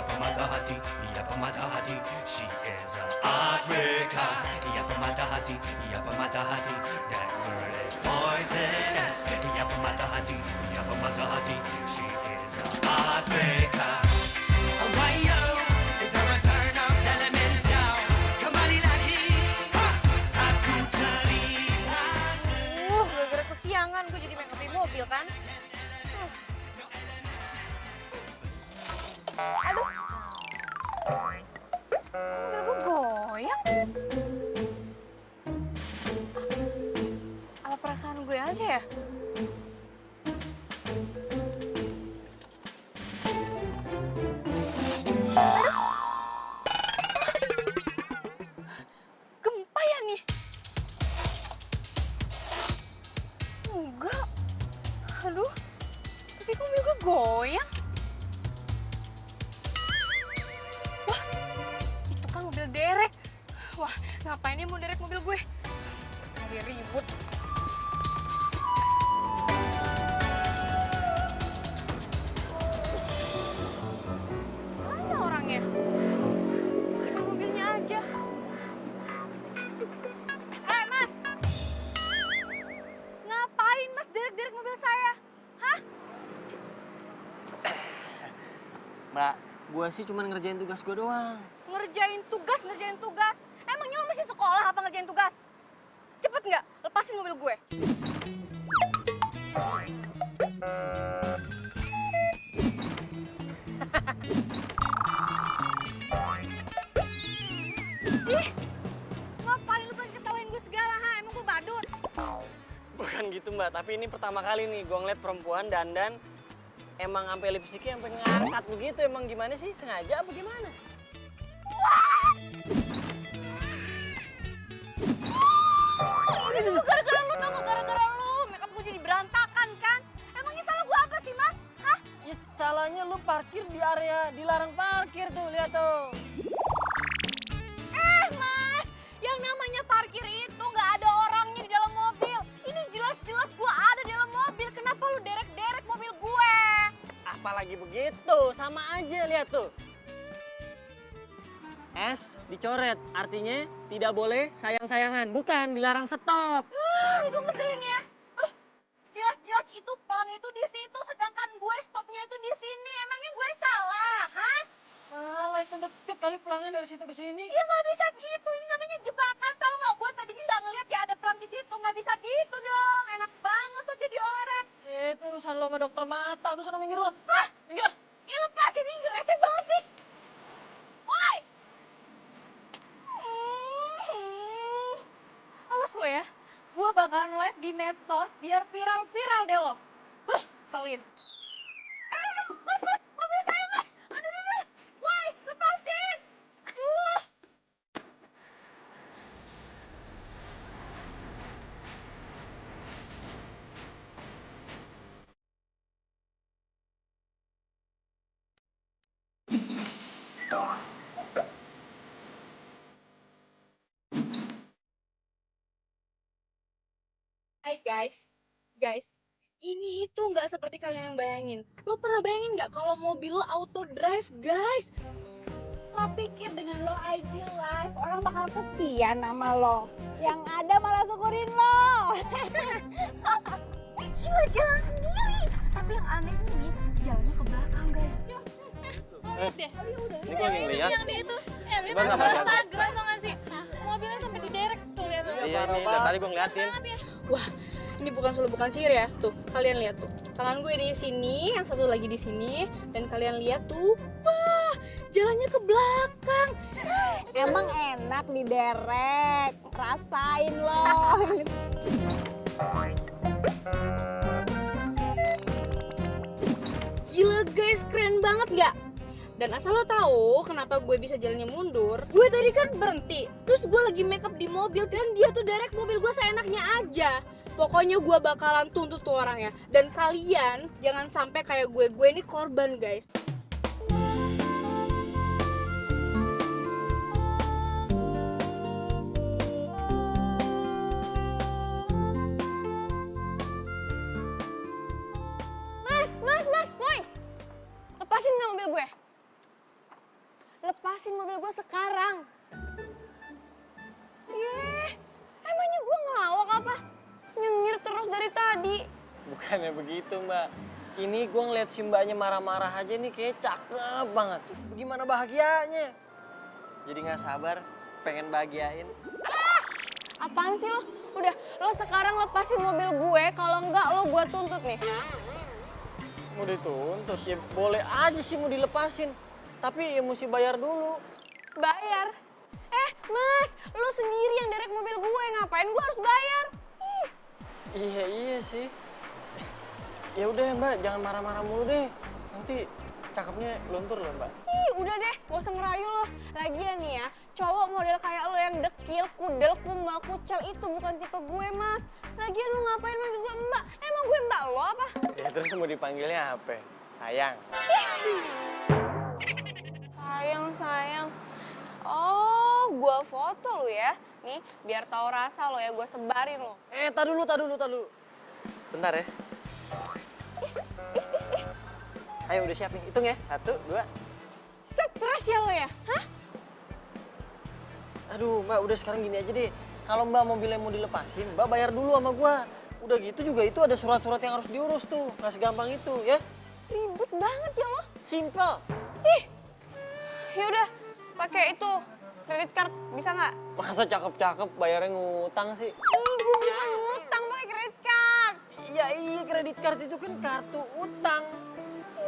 pemata hati, ia pemata hati. She is a heartbreaker. Ia pemata hati, ia pemata hati. That girl is poisonous. Ia pemata hati, ia pemata hati. She is a heartbreaker. Why yo? Is the return of Elemental. Kembali lagi. Satu cerita. Gara-gara kesiangan gue jadi make up di mobil kan. Aduh. Mobil gue goyang. Apa perasaan gue aja ya? Gempa ya nih? Enggak. Aduh. Tapi kok mobil gue goyang? Wah, itu kan mobil derek. Wah, ngapain dia mau derek mobil gue? Lagi ribut. Mana orangnya? Cuma mobilnya aja. Mas! Ngapain mas derek-derek mobil saya? Hah? Mbak, gue sih cuma ngerjain tugas gue doang. Ngerjain tugas. Emangnya lo masih sekolah apa ngerjain tugas? Cepet nggak? Lepasin mobil gue. Ih, ngapain lu pengen ketawain gue segala, ha? Emang gue badut? Bukan gitu Mbak, tapi ini pertama kali nih gue ngeliat perempuan dandan emang sampai lipstiknya sampai ngangkat begitu. Emang gimana sih? Sengaja apa gimana? Itu gara-gara lu, tau gak? Gara-gara lu. Makeup gue jadi berantakan kan? Emangnya salah gue apa sih, Mas? Hah? Ya salahnya lu parkir di area dilarang parkir tuh, lihat tuh. Mas, yang namanya parkir itu nggak ada orangnya di dalam mobil. Ini jelas-jelas gue ada di dalam mobil. Kenapa lu derek-derek mobil gue? Apalagi begitu, sama aja lihat tuh. S dicoret, artinya tidak boleh sayang-sayangan, bukan dilarang stop. Itu ngeselin ya. Jelas-jelas itu pelang itu di situ, sedangkan gue stopnya itu di sini. Emangnya gue salah, hah? Malah itu deket kali pulangnya dari situ ke sini. Ya nggak bisa gitu. Ini namanya jebakan, tau nggak? Gue tadinya nggak ngeliat ya ada pelang di situ. Nggak bisa gitu dong. Enak banget tuh jadi orang. Itu urusan lo sama dokter mata, tuh sana minggir lo. Hah? Minggir. Ya lepasin, ini ngeresek banget sih. Woi! Awas lo ya, gue bakalan live di medsos biar viral-viral deh lo. Selin. Mas, mobil saya mas. Aduh. Woi, lepasin. Aduh. Hai guys, ini itu nggak seperti kalian yang bayangin. Lo pernah bayangin nggak kalau mobil lo auto drive, guys? Lo pikir dengan lo IG live orang bakal setia sama lo? Yang ada malah syukurin lo. Gila, jalan sendiri. Tapi yang aneh ini jalannya ke belakang, guys. Lihat deh, Ini gue lagi ngeliat. yang dia itu, lihat Gimana, masuk Mbak? Instagram tau gak sih? Mobilnya sampai diderek tuh, lihat tuh. Iya nih, dari tadi gue ngeliatin. Banget ya. Wah, ini bukan solo bukan sihir ya. Tuh, kalian lihat tuh. Tangan gue di sini, yang satu lagi di sini, dan kalian lihat tuh. Wah, jalannya ke belakang. Emang enak diderek, rasain loh. Gila guys, keren banget nggak? Dan asal lo tahu kenapa gue bisa jalannya mundur, gue tadi kan berhenti, terus gue lagi make up di mobil dan dia tuh derek mobil gue seenaknya aja. Pokoknya gue bakalan tuntut tuh orangnya. Dan kalian jangan sampai kayak gue ini korban guys. Mas, woi, lepasin nggak mobil gue? lepasin mobil gue sekarang. Emangnya gue ngelawak apa? Nyengir terus dari tadi. Bukannya begitu, Mbak. Ini gue ngeliat si mbaknya marah-marah aja nih kayak cakep banget. Gimana bahagianya? Jadi nggak sabar pengen bahagiain. Apaan sih lo? Udah, lo sekarang lepasin mobil gue, kalau enggak lo gue tuntut nih. Mau dituntut? Ya boleh aja sih mau dilepasin. Tapi ya mesti bayar dulu. Bayar? Mas, lo sendiri yang derek mobil gue, ngapain gue harus bayar? Ih. Iya sih. Ya udah Mbak, jangan marah-marah mulu deh. Nanti cakepnya luntur loh Mbak. Udah deh, gak usah ngerayu lo. Lagian nih ya, cowok model kayak lo yang dekil, kudel, kumal, kucel itu bukan tipe gue, Mas. Lagian lo ngapain manggil gue mbak? Emang gue mbak lo apa? Ya terus mau dipanggilnya apa? Sayang. Sayang. Oh, gue foto lo ya. Nih, biar tahu rasa lo ya, gue sebarin lo. Tak dulu. Bentar ya. Ayo udah siap nih, hitung ya. 1, 2. Stres ya lo ya? Hah? Aduh Mbak, udah sekarang gini aja deh. Kalau Mbak mobilnya mau dilepasin, Mbak bayar dulu sama gua. Udah gitu juga itu ada surat-surat yang harus diurus tuh. Nggak segampang itu ya. Ribet banget ya lo. Simple. Yaudah, pakai itu, kredit card, bisa nggak? Masa cakep-cakep bayarnya ngutang sih? Gue bukan ngutang, pakai kredit card. Iya, kredit card itu kan kartu utang.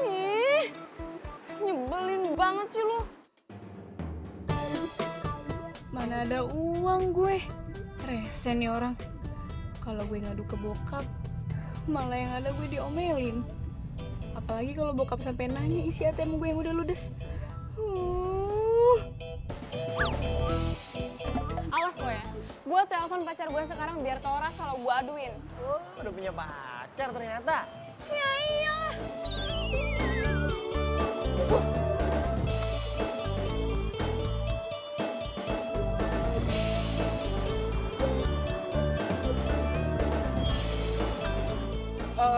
Ih, nyebelin banget sih lo. Mana ada uang gue. Rese nih orang. Kalau gue ngadu ke bokap, malah yang ada gue diomelin. Apalagi kalau bokap sampai nanya isi ATM gue yang udah ludes. Awas lo ya. Gue telepon pacar gue sekarang biar tau rasa lo gue aduin. Oh, udah punya pacar ternyata. Ya iyalah.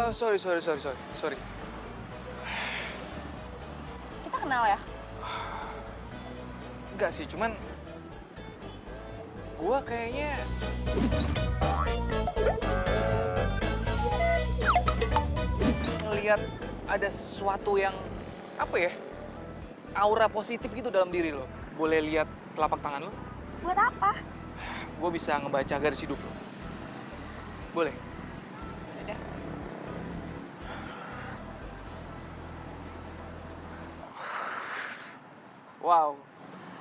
Sorry. Kita kenal ya? Enggak sih, cuman gua kayaknya ngelihat ada sesuatu yang apa ya? Aura positif gitu dalam diri lo. Boleh lihat telapak tangan lo? Buat apa? Gue bisa ngebaca garis hidup lo. Boleh? Wow,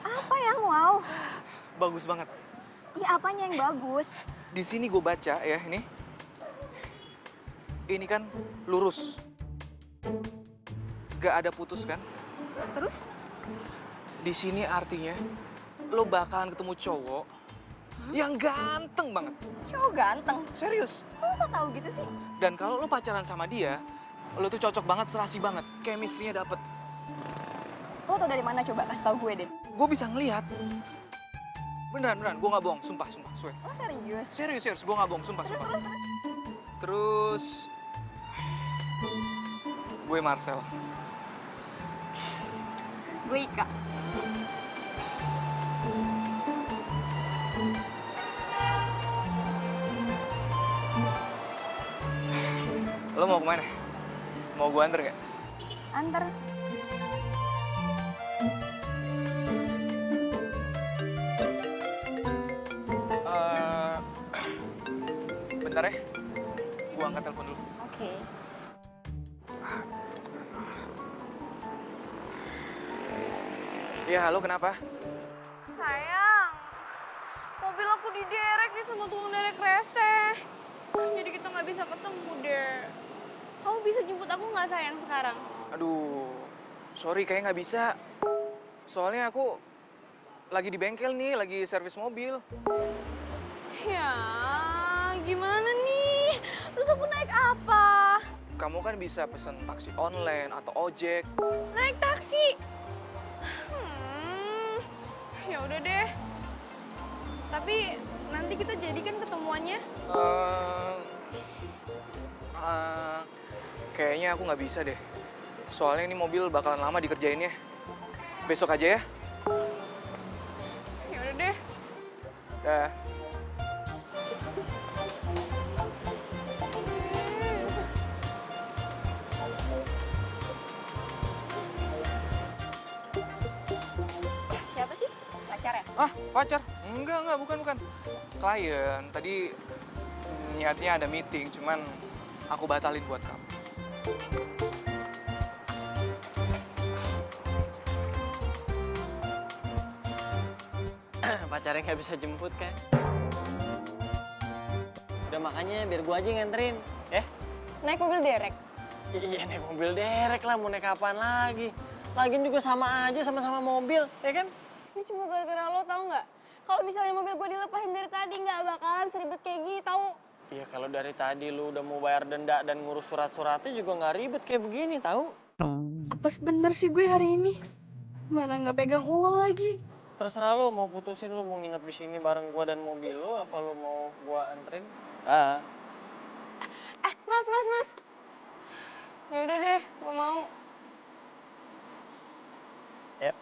Apa yang wow? bagus banget. Iya apanya yang bagus? Di sini gue baca ya ini. Ini kan lurus. Gak ada putus kan? Terus? Di sini artinya lo bakalan ketemu cowok yang ganteng banget. Cowok ganteng. Serius. Kok bisa tahu gitu sih? Dan kalau lo pacaran sama dia, lo tuh cocok banget, serasi banget. Chemistry-nya dapet. Lo tau dari mana coba kasih tahu gue, Den? Gue bisa ngelihat. Beneran, gue gak bohong, sumpah, swear. Lo serius? Serius, gue gak bohong, sumpah. Terus, gue Marcel. Gue Ika. Lo mau kemana? Mau gue anter gak? Antar. Bentar ya, gue angkat telepon dulu. Oke. Iya, halo, kenapa? Sayang, mobil aku diderek nih sama tukang derek rese. Jadi kita nggak bisa ketemu deh. Kamu bisa jemput aku nggak sayang sekarang? Aduh, sorry kayaknya nggak bisa. Soalnya aku lagi di bengkel nih, lagi servis mobil. Ya, gimana nih? Terus aku naik apa? Kamu kan bisa pesen taksi online atau ojek. Naik taksi. Ya udah deh. Tapi nanti kita jadikan ketemuannya. Kayaknya aku nggak bisa deh. Soalnya ini mobil bakalan lama dikerjainnya. Besok aja ya. Dah. Siapa sih? Pacarnya? Ah, pacar? Enggak, bukan. Klien. Tadi niatnya ada meeting, cuman aku batalin buat kamu. Pacarnya nggak bisa jemput kan? Udah makanya biar gua aja yang nganterin, ya? Naik mobil derek. Iya naik mobil derek lah, mau naik kapan lagi? Lagian juga sama aja, sama-sama mobil, ya kan? Ini cuma gara-gara lo tau nggak? Kalau misalnya mobil gue dilepasin dari tadi nggak bakalan seribet kayak gini tau. Iya kalau dari tadi lu udah mau bayar denda dan ngurus surat-suratnya juga nggak ribet kayak begini, tahu? Apa bener sih gue hari ini? Mana nggak pegang uang lagi? Terserah lu mau putusin lu mau nginep di sini bareng gua dan mobil lu, apa lu mau gua anterin? Ah. Mas. Ya udah deh, gue mau. Yep.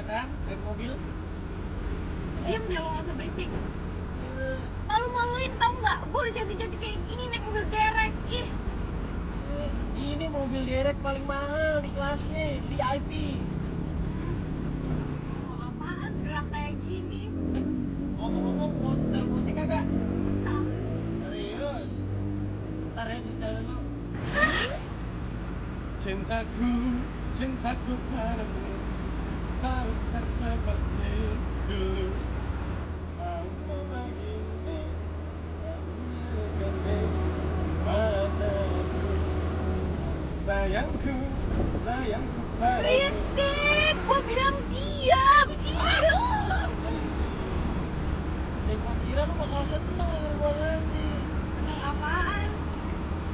Kan, naik mobil. Diam deh, lo nggak usah berisik. Malu-maluin tau nggak? Gue udah cantik-cantik kayak gini naik mobil derek. Ih. Ini mobil derek paling mahal di kelasnya, VIP. Apaan gerak kayak gini? Ngomong-ngomong, mau setel musik kagak? Serius? Ntar ya, setel dulu. Cintaku padamu harus seperti dulu. Mau begini, sayangku padamu. Berisik, gue bilang diam. Gua kira lu bakal seneng denger gua nanti. Seneng apaan?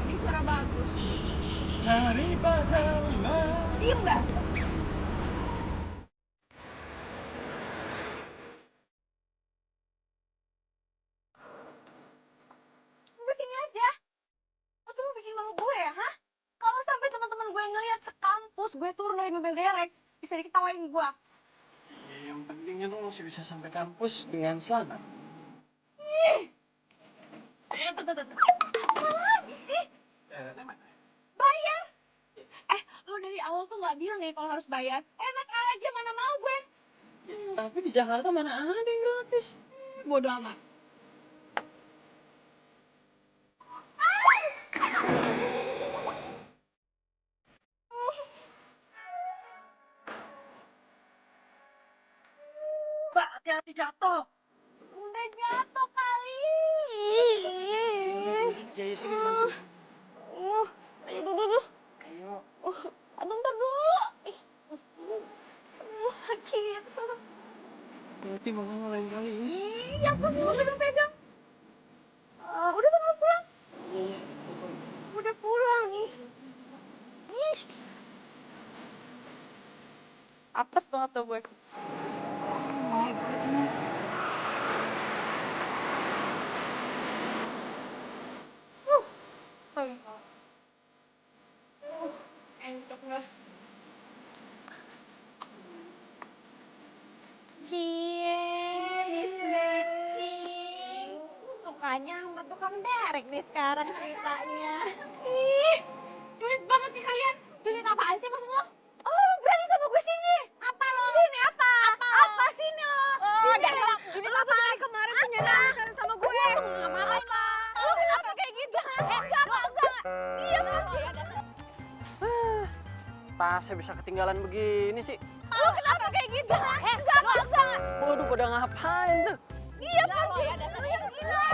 Ini suara bagus. Cari pacarlah. Diem nggak? Tunggu sini aja. Lo tuh mau bikin malu gue ya, hah? Kalau sampai teman-teman gue ngeliat sekampus gue turun dari mobil derek, bisa diketawain gue. Ya, yang pentingnya lu masih bisa sampai kampus dengan selamat. Apa lagi sih? Bayar. Lo dari awal tuh nggak bilang ya kalau harus bayar. Enak aja, mana mau gue. Tapi di Jakarta mana ada yang gratis? Bodoh amat. Mbak, hati-hati jatuh. Udah jatuh kali. Ya, sini bantu. Ayo duduk. Ayo. Aduh, ntar dulu. Sakit. Nanti makanya lain kali. Iya, apa sih lo pegang-pegang? Udah sama pulang. Iya. Udah pulang nih. Ih. Apes banget tuh gue. Encok nggak? Sukanya sama tukang derek nih sekarang ceritanya. Ih, julid banget nih kalian. Julid apaan sih maksud lo? Oh, lo berani sama gue sini? Apa lo? Sini apa? Apa sini lo? Oh, Sini. dasar gini lo tuh dari kemarin punya dasar sama gue. Ngapain lo? Lo kenapa kayak gitu? Enggak. Iya, pasti. Tasnya bisa ketinggalan begini sih. Lo kenapa kayak gitu? Enggak. Waduh, pada ngapain tuh? Iya, pasti. Gila.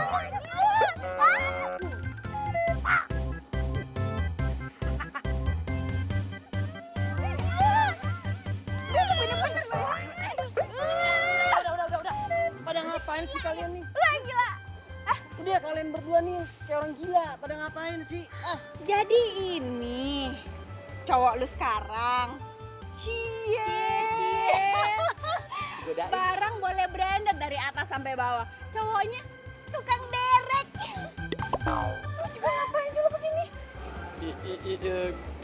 Udah. Pada ngapain sih kalian nih? Gila. Udah kalian berdua nih kayak orang gila. Pada ngapain sih? Jadi ini cowok lu sekarang. Cie. Godain. Barang boleh branded dari atas sampai bawah. Cowoknya tukang derek. Lo juga ngapain sih lo kesini?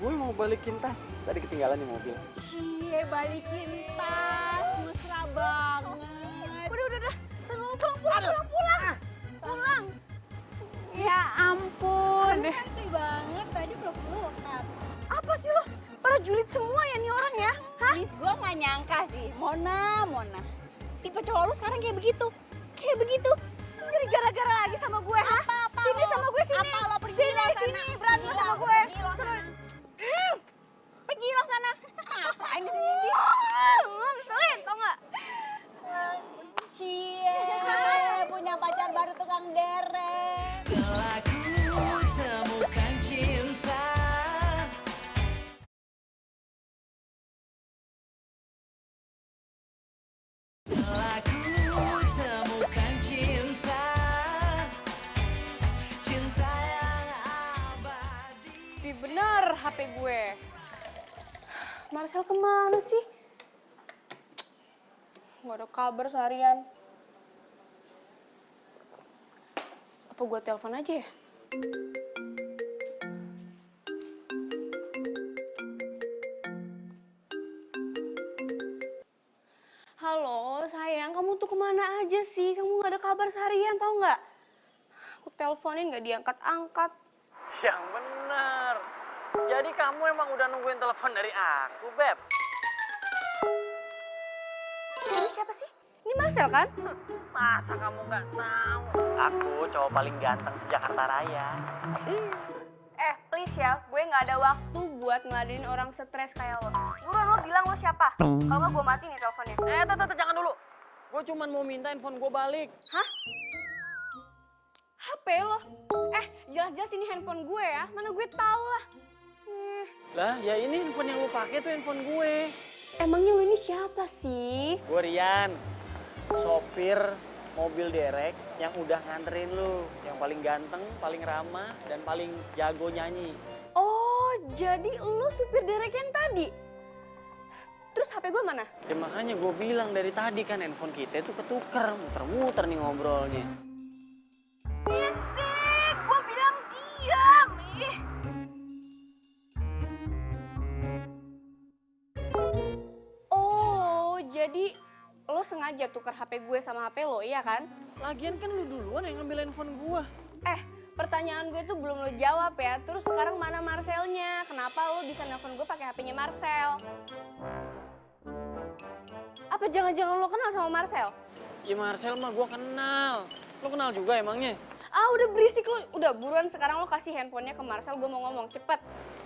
Gue mau balikin tas, tadi ketinggalan di mobil. Cie, balikin tas, mesra banget. Udah. Sana pulang. Pulang. Ya ampun. Sih banget, tadi peluk-pelukan. Apa sih lo? Pada julid semua ya nih orang ya? Hah? Nih, gue gak nyangka sih, Mona. Tipe cowok lu sekarang kayak begitu. Jadi gara-gara lagi sama gue, hah? Sini sama gue, sini. Apa lo pergi Sini, lo sana? sini, berantem sama gue. Pergi lo sana. Ngapain di sini? Ngeselin, tau gak? Cie, punya pacar baru tukang derek. Telah ku temukan cinta. Telah ku temukan cinta. Cinta yang abadi. Sepi bener HP gue. Marcel kemana sih? Gak ada kabar seharian. Apa gue telepon aja ya? Halo sayang, kamu tuh kemana aja sih? Kamu gak ada kabar seharian, tau gak? Aku teleponin gak diangkat-angkat. Yang bener. Jadi kamu emang udah nungguin telepon dari aku, Beb? Ini siapa sih? Ini Marcel kan? Masa kamu nggak tahu? Aku cowok paling ganteng sejakarta Raya. Please ya, gue gak ada waktu buat ngeladenin orang stres kayak lo. Buruan lo bilang lo siapa? Kalau nggak gue mati nih teleponnya. Tante, jangan dulu. Gue cuman mau minta handphone gue balik. Hah? HP lo? Jelas-jelas ini handphone gue ya. Mana gue tahu lah. Lah, ya ini handphone yang lu pakai tuh handphone gue. Emangnya lo ini siapa sih? Gue Rian, sopir mobil derek yang udah nganterin lu. Yang paling ganteng, paling ramah, dan paling jago nyanyi. Oh, jadi lo supir derek yang tadi? Terus HP gue mana? Ya makanya gue bilang dari tadi kan handphone kita tuh ketuker, muter-muter nih ngobrolnya. Bisik, gue bilang diam. Oh, jadi lo sengaja tukar HP gue sama HP lo, iya kan? Lagian kan lu duluan yang ngambil handphone gue. Pertanyaan gue tuh belum lo jawab ya. Terus sekarang mana Marcelnya? Kenapa lo bisa nelfon gue pakai HP-nya Marcel? Apa jangan-jangan lo kenal sama Marcel? Ya Marcel mah gue kenal. Lo kenal juga emangnya? Udah berisik lo. Udah buruan sekarang lo kasih handphonenya ke Marcel. Gue mau ngomong, cepet.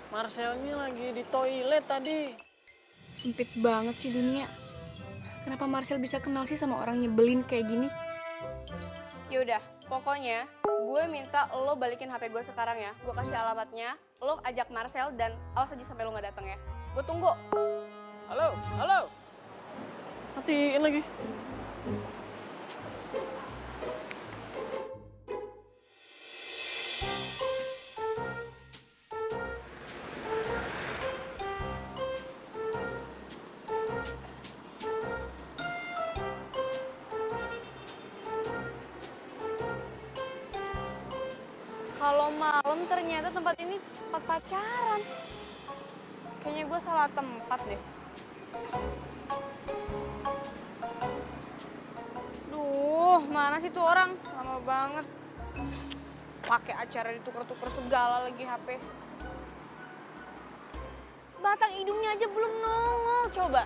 Marcelnya lagi di toilet tadi. Sempit banget sih dunia. Kenapa Marcel bisa kenal sih sama orang nyebelin kayak gini? Yaudah, pokoknya gue minta lo balikin HP gue sekarang ya. Gue kasih alamatnya, lo ajak Marcel dan awas aja sampai lo gak datang ya. Gue tunggu. Halo. Matiin lagi. Kalau malam ternyata tempat ini tempat pacaran. Kayaknya gue salah tempat deh. Duh, mana sih tuh orang? Lama banget. Pakai acara ditukar-tukar segala lagi HP. Batang hidungnya aja belum nongol, coba.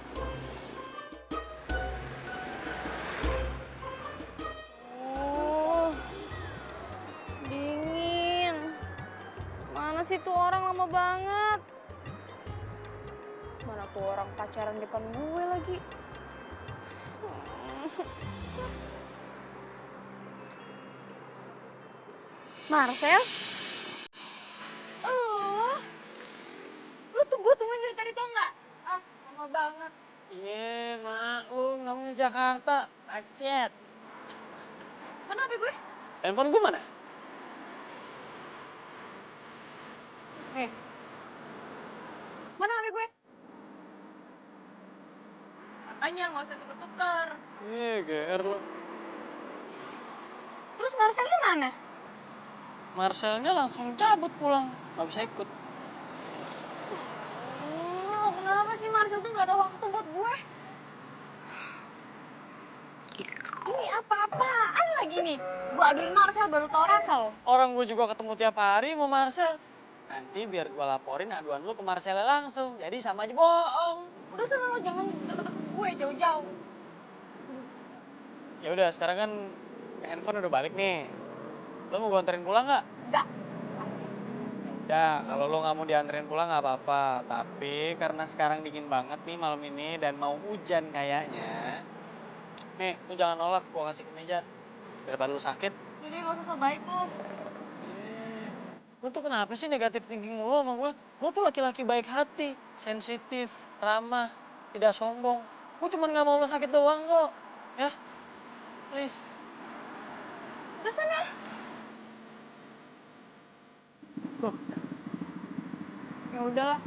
Dingin. Mana sih tuh orang lama banget? Mana tuh orang pacaran depan gue lagi? Marcel? Gue tungguin dari tadi tau nggak? Lama banget. Iya, maklum namanya Jakarta, macet. Mana HP gue? Handphone gue mana? Mana HP gue? Katanya nggak usah tuker-tuker. GR lo. Terus Marcelnya mana? Marcelnya langsung cabut pulang, nggak bisa ikut. banget sih Marcel tuh gak ada waktu buat gue. Ini apa-apaan lagi nih? Gue aduin Marcel baru tau Rasel. Orang gue juga ketemu tiap hari mau Marcel. Nanti biar gue laporin aduan lu ke Marcel langsung. Jadi sama aja bohong. Udah sana lo jangan deket-deket gue jauh-jauh. Ya udah, sekarang kan handphone udah balik nih. Lo mau gue anterin pulang nggak? Enggak. Ya, kalau lo nggak mau dianterin pulang nggak apa-apa. Tapi karena sekarang dingin banget nih malam ini dan mau hujan kayaknya. Nih, lo jangan nolak, gue kasih kemeja. Daripada lo sakit. Jadi gak usah so baik lo. Lo tuh kenapa sih negatif thinking mulu sama gue? Lo tuh laki-laki baik hati, sensitif, ramah, tidak sombong. Gue cuma nggak mau lo sakit doang kok. Ya, please. Udah sana. Loh, Ya udahlah.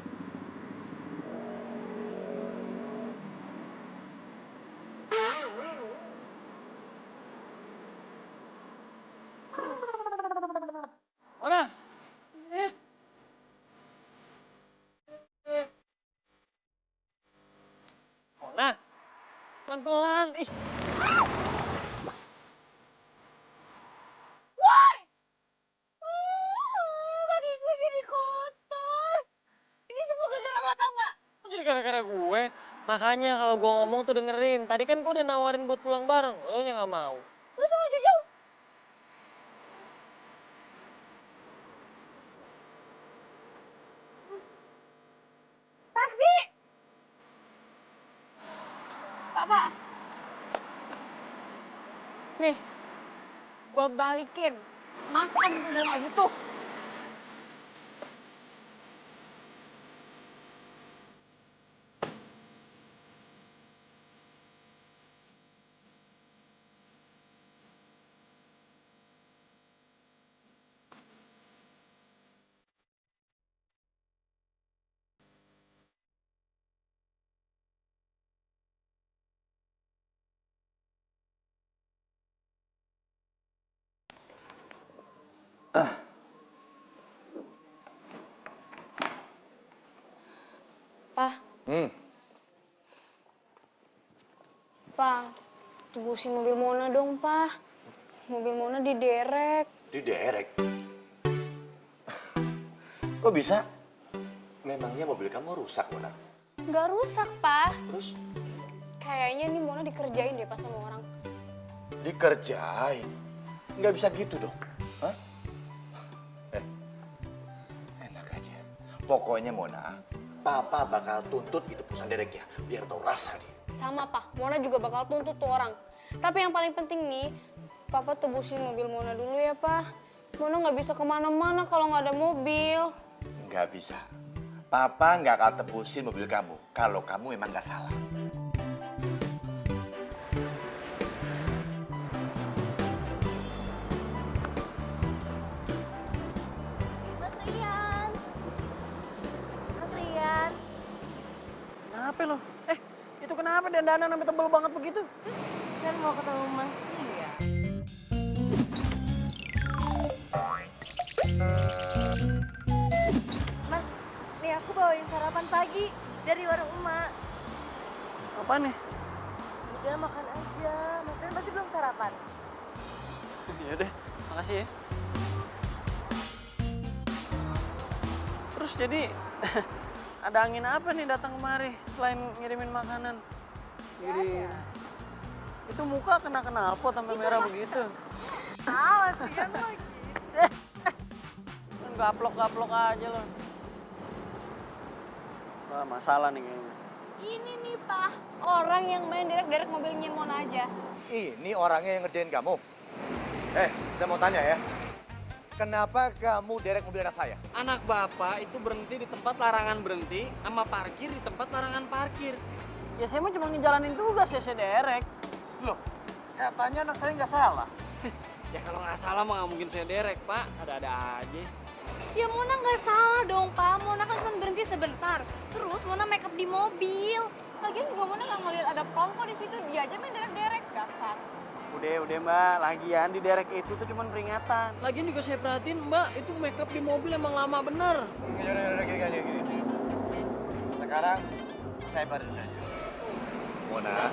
mana? Eh. Mona, pelan-pelan. Ih, Woi! Kaki gue jadi kotor. Ini semua gara-gara lo tau gak? kok jadi gara-gara gue? Makanya kalau gue ngomong tuh dengerin. Tadi kan gue udah nawarin buat pulang bareng. Lo yang nggak mau. Udah sana jauh-jauh. Taksi! Pak. Nih, gue balikin. Makan udah gak butuh. Pak. Pak, tebusin mobil Mona dong, Pak. Mobil Mona diderek. Diderek? Kok bisa? Memangnya mobil kamu rusak, Mona? Nggak rusak, Pak. Terus? Kayaknya nih Mona dikerjain deh pas sama orang. Dikerjain? Nggak bisa gitu dong. Hah? Enak aja. Pokoknya Mona, Papa bakal tuntut itu perusahaan dereknya. Biar tahu rasa dia. Sama, Pak. Mona juga bakal tuntut tuh orang. Tapi yang paling penting nih, Papa tebusin mobil Mona dulu ya, Pak. Mona nggak bisa kemana-mana kalau nggak ada mobil. Nggak bisa. Papa nggak akan tebusin mobil kamu. Kalau kamu memang nggak salah. Mas Rian. Mas Rian. Kenapa lo? Itu kenapa dandanan sampai tebel banget begitu? Kan mau ketemu Mas Rian. Mas, nih aku bawain sarapan pagi dari warung emak. Apa nih? Udah makan aja. Mas Rian pasti belum sarapan. Ya deh, makasih ya. Terus jadi ada angin apa nih datang kemari selain ngirimin makanan? Ngirim. Itu muka kena knalpot sampai merah begitu. Mas Rian lagi. Kan gaplok-gaplok aja lo. Wah, masalah nih kayaknya. Ini nih, Pak. Orang yang main derek-derek mobilnya Mona aja. Ini orangnya yang ngerjain kamu. Saya mau tanya ya. Kenapa kamu derek mobil anak saya? Anak bapak itu berhenti di tempat larangan berhenti, sama parkir di tempat larangan parkir. Ya saya mah cuma ngejalanin tugas ya, saya derek. Loh, katanya anak saya nggak salah. Ya kalau nggak salah mah nggak mungkin saya derek, Pak. Ada-ada aja. Ya Mona nggak salah dong, Pak. Mona kan cuma berhenti sebentar. Terus Mona make up di mobil. Lagian juga Mona nggak ngeliat ada pelangko di situ. Dia aja main derek-derek, dasar. Udah Mbak, lagian di derek itu tuh cuma peringatan. Lagian juga saya perhatiin Mbak, itu make up di mobil emang lama bener. Yaudah, gini. Sekarang saya baru nanya. Mona,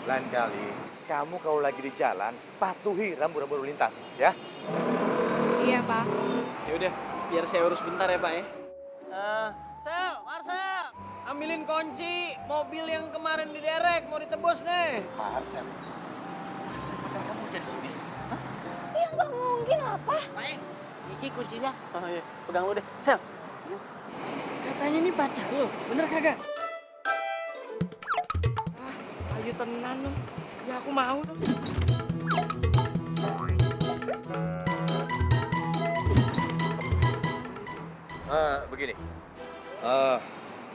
lain kali kamu kalau lagi di jalan patuhi rambu-rambu lalu lintas, ya? Iya, Pak. Ya udah, biar saya urus bentar ya Pak ya. Sel, Marcel, ambilin kunci mobil yang kemarin diderek mau ditebus nih. Marcel, pacar kamu jadi sini. Ya nggak mungkin apa. Iki kuncinya. Oh iya, pegang lu deh. Sel, katanya ini pacar lu, bener kagak? Ayo tenan lu. Ya aku mau tuh. Begini,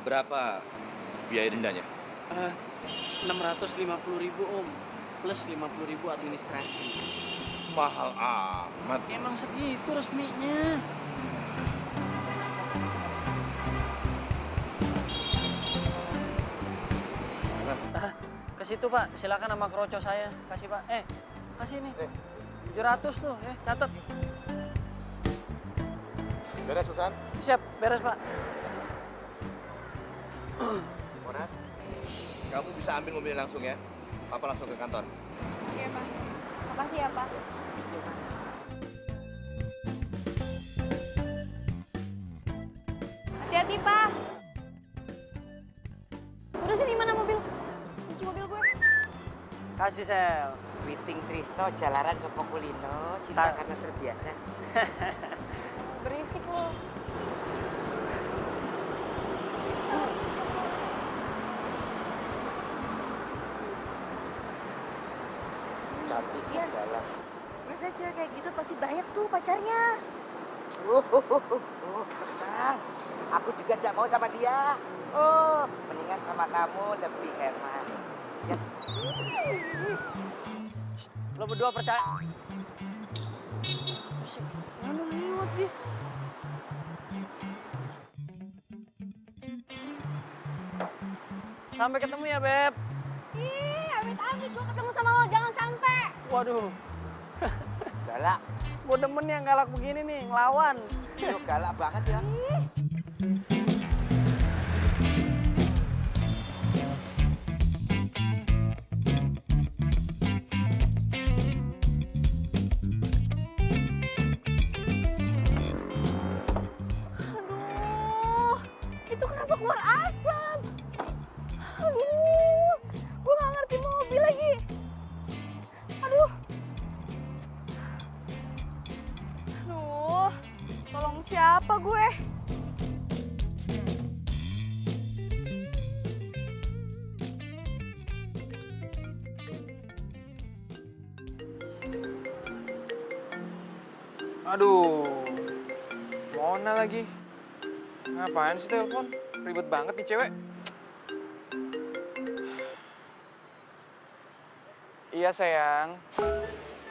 berapa biaya dendanya? 650.000 Om, plus 50.000 administrasi. Mahal amat. Emang segitu resminya. Ke situ Pak, silakan nama kroco saya. Kasih Pak. Kasih nih. 700 tuh, catat. Beres, Susan? Siap, beres Pak. Mona, kamu bisa ambil mobilnya langsung ya. Papa langsung ke kantor. Iya, Pak. Makasih ya, Pak. Hati-hati, Pak. Udah sini mana mobil? Kunci mobil gue. Kasih Sel. Witing Trisno jalaran sopo kulino, cinta Ta- karena terbiasa. Berisik lu. Cantiknya jalan. Masa cewek kayak gitu pasti banyak tuh pacarnya. Tenang. Aku juga tidak mau sama dia. Oh, mendingan sama kamu lebih hemat. Ya. Lo berdua percaya? Mana lewat dia? Sampai ketemu ya, Beb. Ih, amit-amit gue ketemu sama lo, jangan sampai. Waduh, Galak. gue demen yang galak begini nih, ngelawan. Lu galak banget ya. Aduh, itu kenapa keluar asap? Aduh, gue gak ngerti mobil lagi. Aduh. Aduh, tolong siapa gue? Aduh, Mona lagi. Ngapain sih telepon? Ribet banget nih cewek. Iya sayang.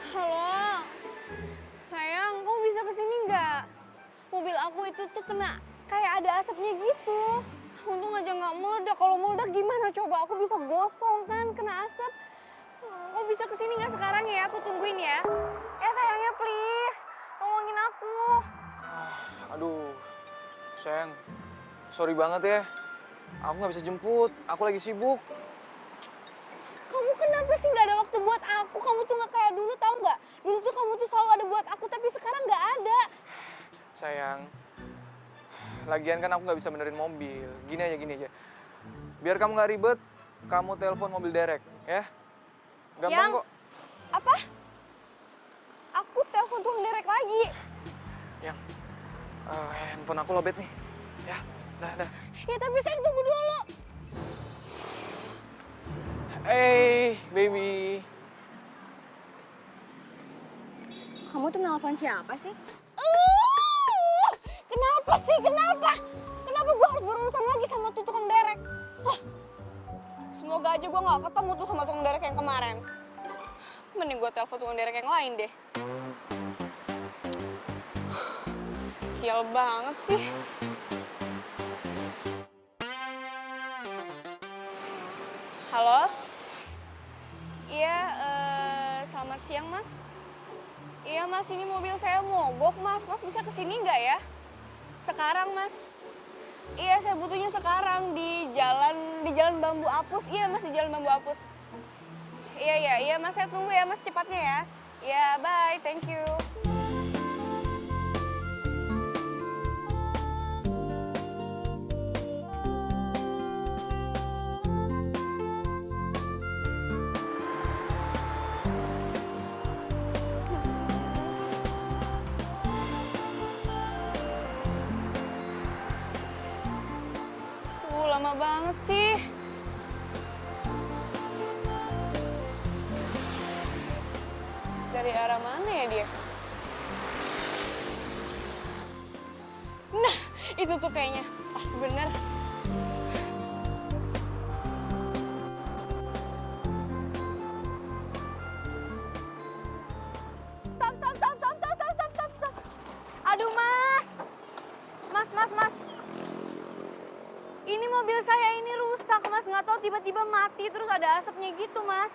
Halo, sayang, kamu bisa kesini nggak? Mobil aku itu tuh kena kayak ada asapnya gitu. Untung aja nggak meledak. Kalau meledak gimana coba? Aku bisa gosong kan, kena asap. Kau bisa kesini nggak sekarang ya? Aku tungguin ya. Ya sayangnya please, tolongin aku. Aduh, sayang. Sorry banget ya. Aku nggak bisa jemput. Aku lagi sibuk. Kamu kenapa sih nggak ada waktu buat aku? Kamu tuh nggak kayak dulu, tahu nggak? Dulu tuh kamu tuh selalu ada buat aku, tapi sekarang nggak ada. Sayang. Lagian kan aku nggak bisa benerin mobil. Gini aja. Biar kamu nggak ribet, kamu telepon mobil derek, ya. Gampang Yang- kok. Apa? Aku telepon tukang derek lagi. Yang handphone aku lobet nih. Ya, dah. Ya tapi saya tunggu dulu. Hey, baby. Kamu tuh nelfon siapa sih? Kenapa sih? Kenapa? Kenapa gue harus berurusan lagi sama tuh tukang derek? Semoga aja gue gak ketemu tuh sama tukang derek yang kemarin. Mending gue telepon tukang derek yang lain deh. Sial banget sih. Halo? Iya, selamat siang mas. Iya mas, ini mobil saya mogok mas. Mas bisa kesini nggak ya? Sekarang mas. Iya, saya butuhnya sekarang di jalan Bambu Apus. Iya, Mas, di jalan Bambu Apus. Iya, Mas, saya tunggu ya, Mas, cepatnya ya. Iya, bye, thank you. Lama banget sih. Dari arah mana ya dia? Nah, itu tuh kayaknya pas bener. Stop. Aduh, Mas. Mas. Ini mobil saya ini rusak, Mas. Nggak tahu tiba-tiba mati terus ada asapnya gitu, Mas.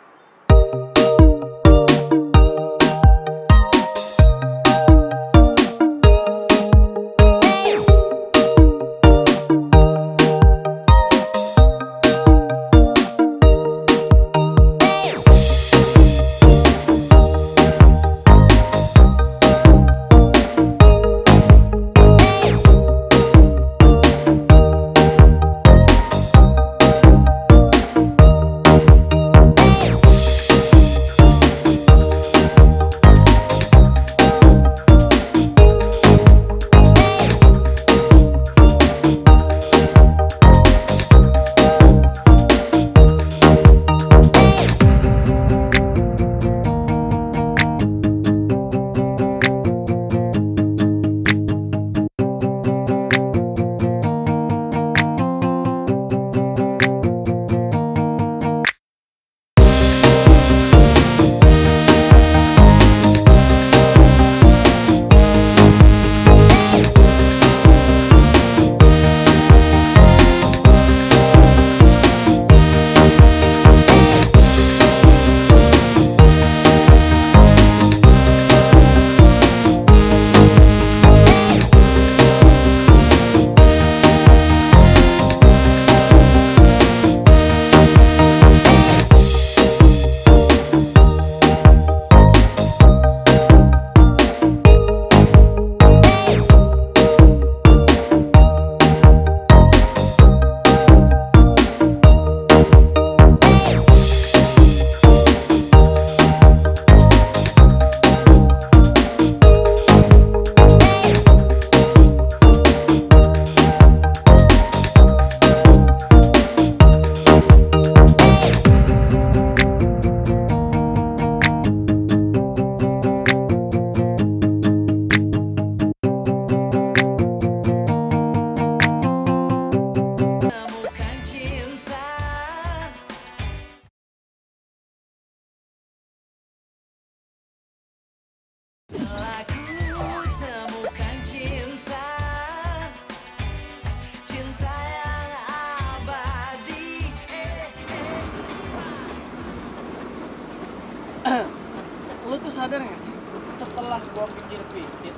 Lo tuh sadar gak sih? Setelah gua pikir-pikir,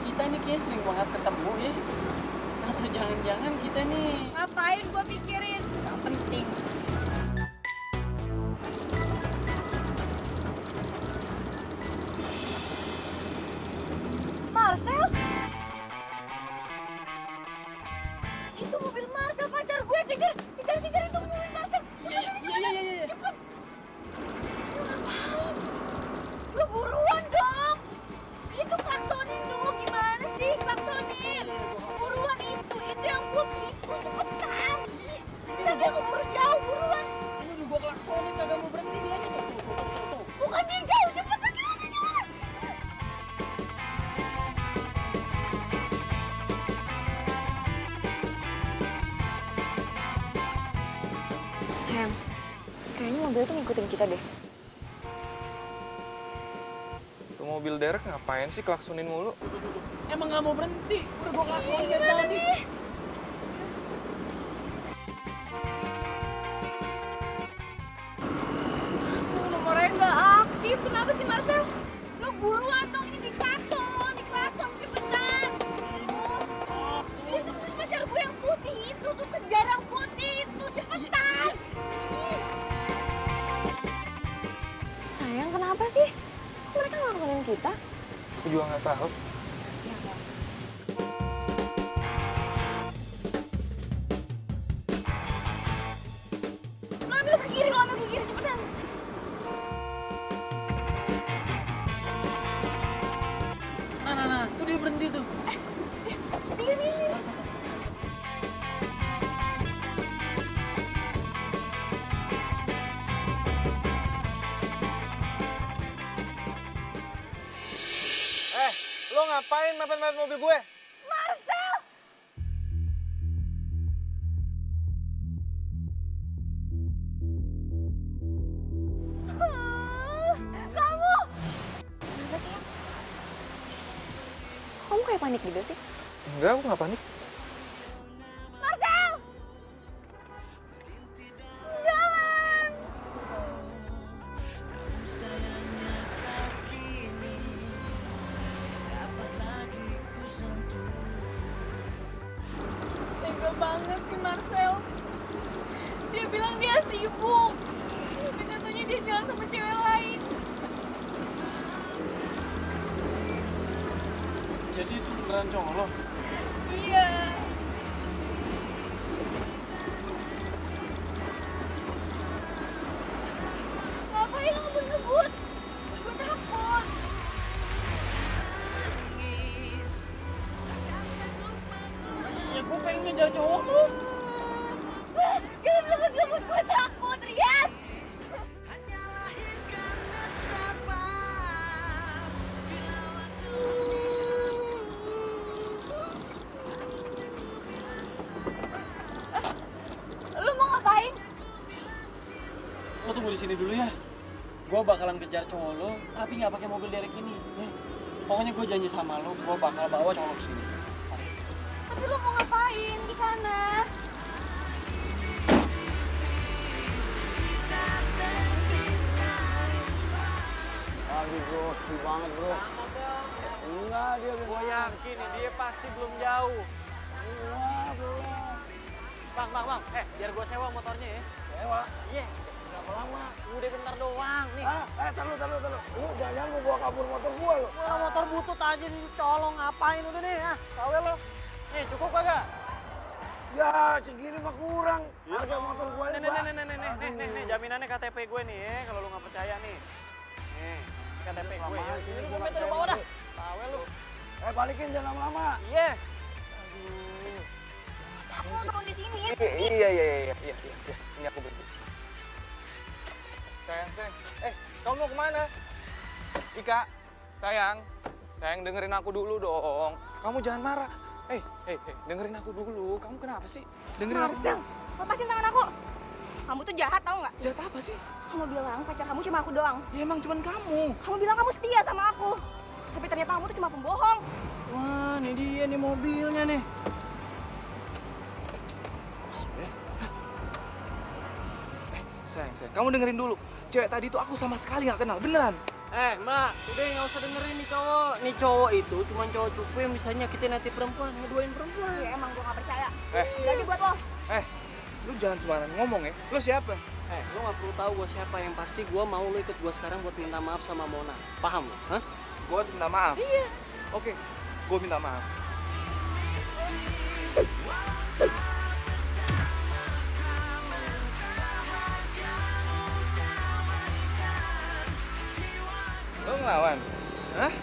kita ini kayaknya sering banget ketemu ya. Atau jangan-jangan kita nih... Ngapain gua pikirin? Gak penting. Marcel? Itu mobil Marcel, pacar gue. Kejar itu mobil Marcel. Cepet. Cepet. Marcel ngapain? Lu buruan dong. Itu klaksonin dulu, gimana sih klaksonin? Buruan itu yang putih. Cepetan. Ntar dia keburu jauh, buruan. Ini gua klaksonin kagak mau berhenti dia aja tuh. Tuh kan dia jauh, cepetan gimana? Sayang, kayaknya mobil itu ngikutin kita deh. Itu mobil Derek ngapain sih klaksonin mulu? Emang gak mau berhenti? Udah gua klaksonin dari tadi. Nomornya nggak aktif, kenapa sih Marcel? Lo buruan dong, ini diklakson cepetan. Itu mobil pacar gue yang putih Kenapa sih? Kok mereka ngelakuin kita? Aku juga nggak tahu. Lo ambil ke kiri, lo ambil ke kiri, cepetan. Nah, tuh dia berhenti tuh. Minggir, minggir. Lo ngapain mepet-mepet mobil gue? Marcel! Kamu! Kenapa sih? Kamu kayak panik gitu sih? Enggak, aku nggak panik. Marcel! Jangan! Tega banget sih Marcel. Dia bilang dia sibuk. Tapi katanya dia jalan sama cewek lain. Jadi itu beneran cowok lo? Iya. Ngapain lo ngebut-ngebut? Gue takut. Ya gue pengen ngejar cowok lo. Jangan ngebut-ngebut, gue takut, Rian. Lu mau ngapain? Lo tunggu di sini dulu ya. Gue bakalan kejar cowok lo, tapi nggak pakai mobil derek ini. Pokoknya gue janji sama lo, gue bakal bawa cowok lo ke sini. Tapi lu mau ngapain di sana? Aduh bro, sepi banget bro. Enggak, gue yakin nih, dia pasti belum jauh. Wah, belum. Bang, biar gue sewa motornya ya. Sewa? Iya. Berapa lama? Udah bentar doang nih. Taruh. Lu jangan mau bawa kabur motor gua lo. Wah, motor butut aja nih, colong ngapain udah nih, Tahu lo. Nih, cukup kagak? Ya, segini mah kurang. Harga motor gua ini, Pak. Nih, jaminannya KTP gue nih ya, kalau lu nggak percaya nih. Nih, KTP gue ya. Ini lu dompet lu bawa dah. Tahu lu. Balikin jangan lama-lama. Iya. Aku turun di sini ya. Iya. Ini aku berhenti. Sayang. Kamu mau kemana? Ika, sayang dengerin aku dulu dong. Kamu jangan marah. Dengerin aku dulu. Kamu kenapa sih? Dengerin aku. Marcel, lepasin tangan aku. Kamu tuh jahat tau nggak? Jahat apa sih? Kamu bilang pacar kamu cuma aku doang. Ya emang cuman kamu. Kamu bilang kamu setia sama aku. Tapi ternyata kamu tuh cuma pembohong. Wah, ini dia nih mobilnya nih. Sayang. Kamu dengerin dulu. Cewek tadi tuh aku sama sekali nggak kenal. Beneran. Mbak, udah nggak usah dengerin nih cowok. Nih cowok itu cuma cowok cupu yang bisa nyakitin hati perempuan, ngeduain perempuan. Ya emang gue nggak percaya. Eh. Jadi buat lo. Lu jangan sembarangan ngomong ya. Lu siapa? Lo nggak perlu tahu gue siapa. Yang pasti gue mau lo ikut gue sekarang buat minta maaf sama Mona. Paham lo? Hah? Gua minta maaf. Iya. Oke, gua minta maaf. Lo ngelawan? Hah?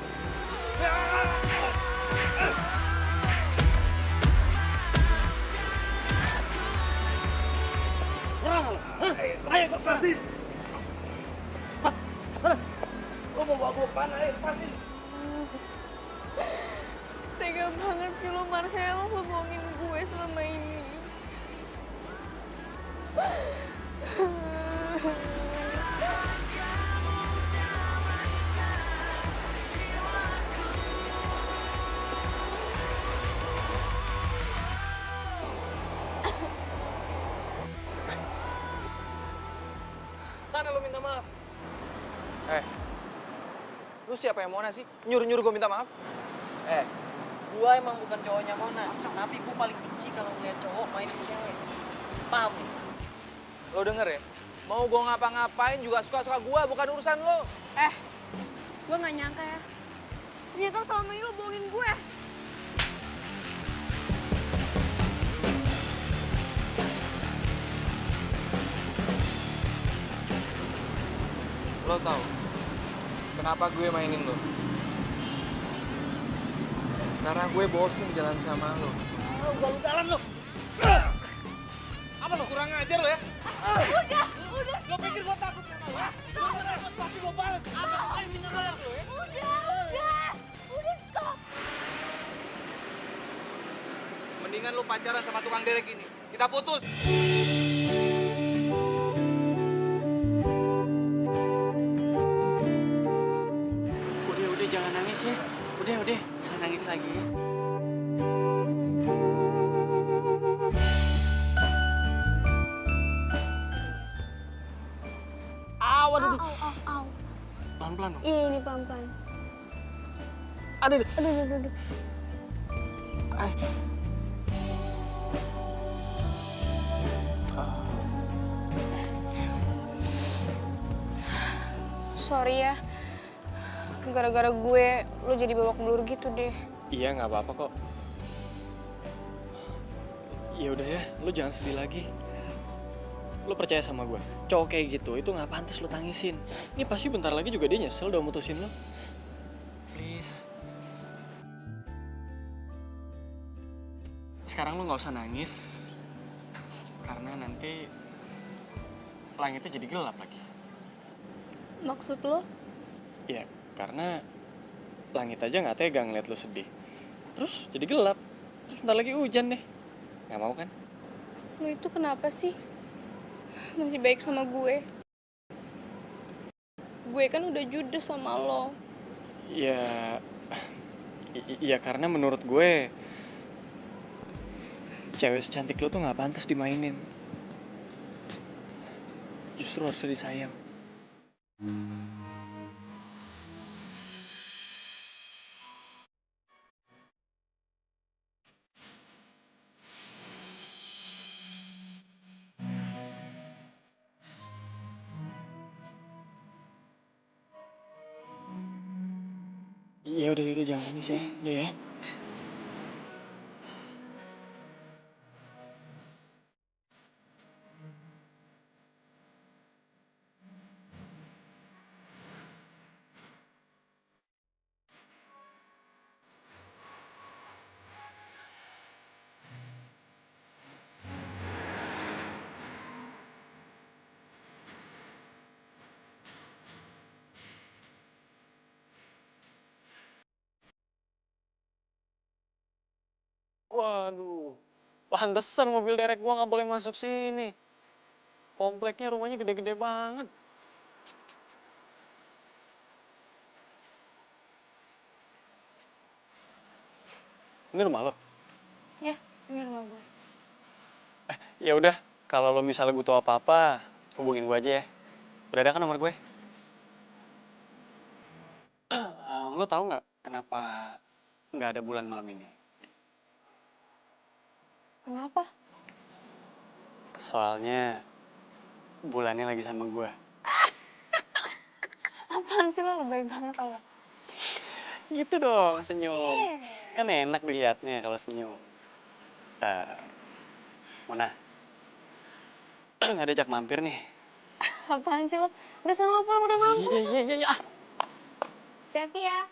Ayo, lepasin. Lu mau bawa gua kemana? Lepasin. Tega banget sih lo Marcel, lo bohongin gue selama ini. Sana lo minta maaf. Lu siapa yang Mona sih? Nyuruh-nyuruh gua minta maaf? Gua emang bukan cowoknya Mona, tapi gua paling benci kalau ngeliat cowok main sama cewek. Paham? Lo denger ya? Mau gue ngapa-ngapain juga suka-suka gue, bukan urusan lo. Gue gak nyangka ya. Ternyata selama ini lo bohongin gue. Lo tau kenapa gue mainin lo? Karena gue bosen jalan sama lo. Ugal-ugalan lo. Apa lo kurang ajar lo ya? Udah. Lo pikir gue takut sama lo? Gue takut pasti gue balas. Apa yang minta balas lo ya? Udah stop. Mendingan lo pacaran sama tukang derek ini. Kita putus. Udah jangan nangis ya. Udah jangan nangis lagi ya. Au. Pelan-pelan dong. Iya, ini pelan-pelan. Aduh. Aduh. Sorry ya, gara-gara gue lo jadi babak belur gitu deh. Iya nggak apa-apa kok. Ya udah ya, lo jangan sedih lagi. Lo percaya sama gue, cowok kayak gitu itu nggak pantas lo tangisin. Ini pasti bentar lagi juga dia nyesel udah mutusin lo. Please. Sekarang lo nggak usah nangis, karena nanti langitnya jadi gelap lagi. Maksud lo? Ya, karena langit aja nggak tega ngeliat lo sedih. Terus jadi gelap. Terus bentar lagi hujan deh. Nggak mau kan? Lo itu kenapa sih? Masih baik sama gue. Gue kan udah judes sama lo. Ya karena menurut gue cewek secantik lo tuh nggak pantas dimainin. Justru harusnya disayang. Ya udah jangan nangis ya. Udah ya. Waduh, pantesan mobil derek gua nggak boleh masuk sini. Kompleknya rumahnya gede-gede banget. Ini rumah lo? Ya, ini rumah gue. Ya udah, kalau lo misalnya butuh apa-apa, hubungin gue aja ya. Udah ada kan nomor gue? Lo tahu nggak kenapa nggak ada bulan malam ini? Kenapa? Soalnya bulannya lagi sama gue. Apaan sih lo baik banget tau gak? Gitu dong, senyum. Kan enak dilihatnya kalau senyum. Mona, nggak diajak mampir nih. Apaan sih lo? Udah sana lo pulang, udah malam. Iya. Hati-hati ya.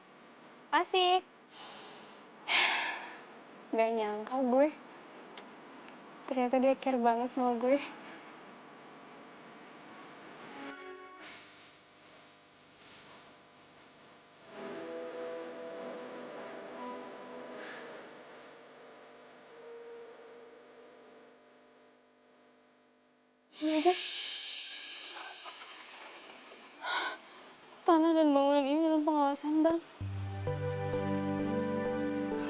Asik. Gak nyangka gue. Ternyata dia care banget sama gue. Ya, tanah dan bangunan ini dalam pengawasan Bang.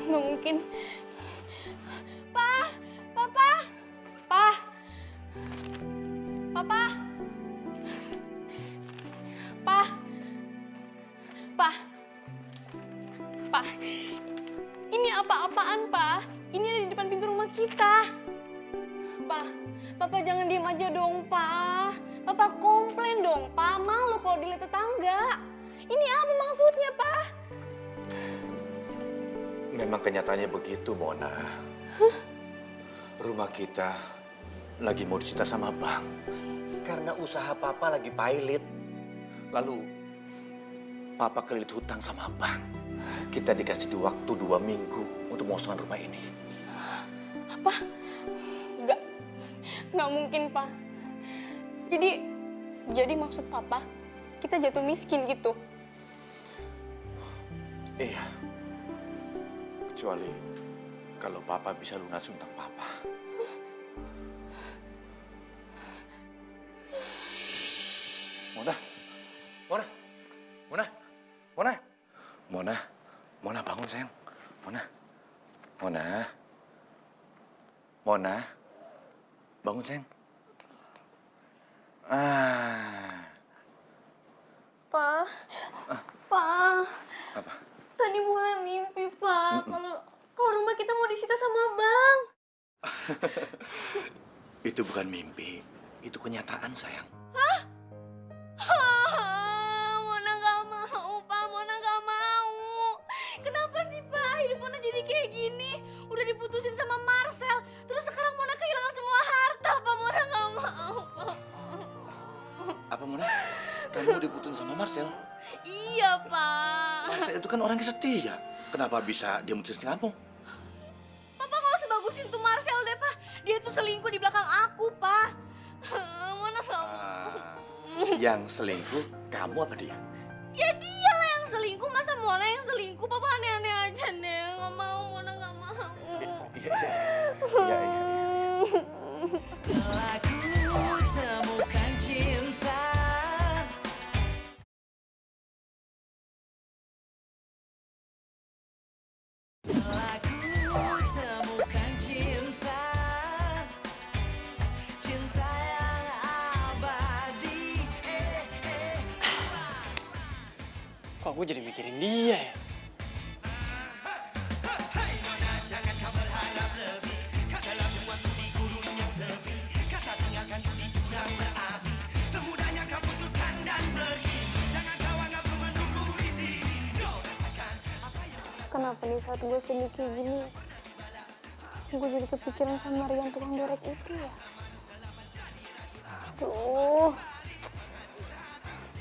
Nggak mungkin. Papa! Papa! Pa! Ini apa-apaan, Pa? Ini ada di depan pintu rumah kita. Pa, Papa jangan diem aja dong, Pa. Papa komplain dong, Pa. Malu kalau dilihat tetangga. Ini apa maksudnya, Pa? Memang kenyataannya begitu, Mona. Rumah kita lagi mau disita sama bank. Karena usaha Papa lagi pailit. Lalu, Papa kelilit hutang sama bank. Kita dikasih waktu 2 minggu untuk mengosongkan rumah ini. Apa? Nggak mungkin, Pa. Jadi maksud Papa, kita jatuh miskin gitu? Iya. Kecuali kalau Papa bisa lunasin hutang Papa. Mona, Mona, Mona, Mona, Mona, Mona bangun sayang, Mona, Mona, Mona, bangun sayang. Pa, Apa? tadi mulai mimpi, Pa. Kalau rumah kita mau disita sama bank. Itu bukan mimpi, itu kenyataan sayang. Mona nggak mau, Pa. Mona nggak mau. Kenapa sih, Pa? Hidup Mona jadi kayak gini. Udah diputusin sama Marcel. Terus sekarang Mona kehilangan semua harta, Pa. Mona nggak mau, Pa. Apa Mona? Kamu diputusin sama Marcel? Iya, Pa. Marcel itu kan orang yang setia. Kenapa bisa dia mutusin kamu? Papa nggak usah bagusin tuh Marcel deh, Pa. Dia tuh selingkuh di belakang aku, Pa. Mona nggak mau. Yang selingkuh kamu apa dia? Ya dia lah yang selingkuh, masa Mona yang selingkuh? Papa aneh-aneh aja deh, nggak mau, Mona nggak mau. Iya. Aku temukan cinta. Aku temukan cinta. Cinta yang abadi. Kok gue jadi mikirin dia ya? Kenapa di saat gue sedih kayak gini, gue jadi kepikiran sama Rian tukang derek itu ya? Aduh,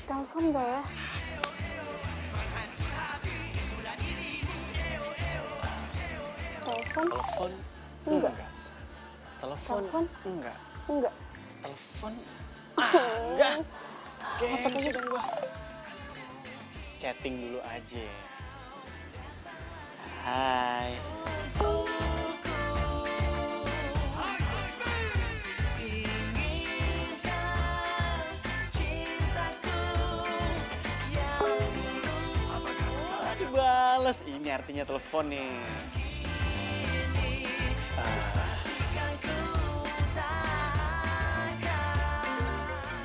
telepon gak ya? Telepon? Telepon? Enggak. Telepon? Telepon? Enggak. Enggak. Telepon? Enggak. Gengsi dong gua. Chatting dulu aja. Hai. Dibales, ini artinya telepon nih.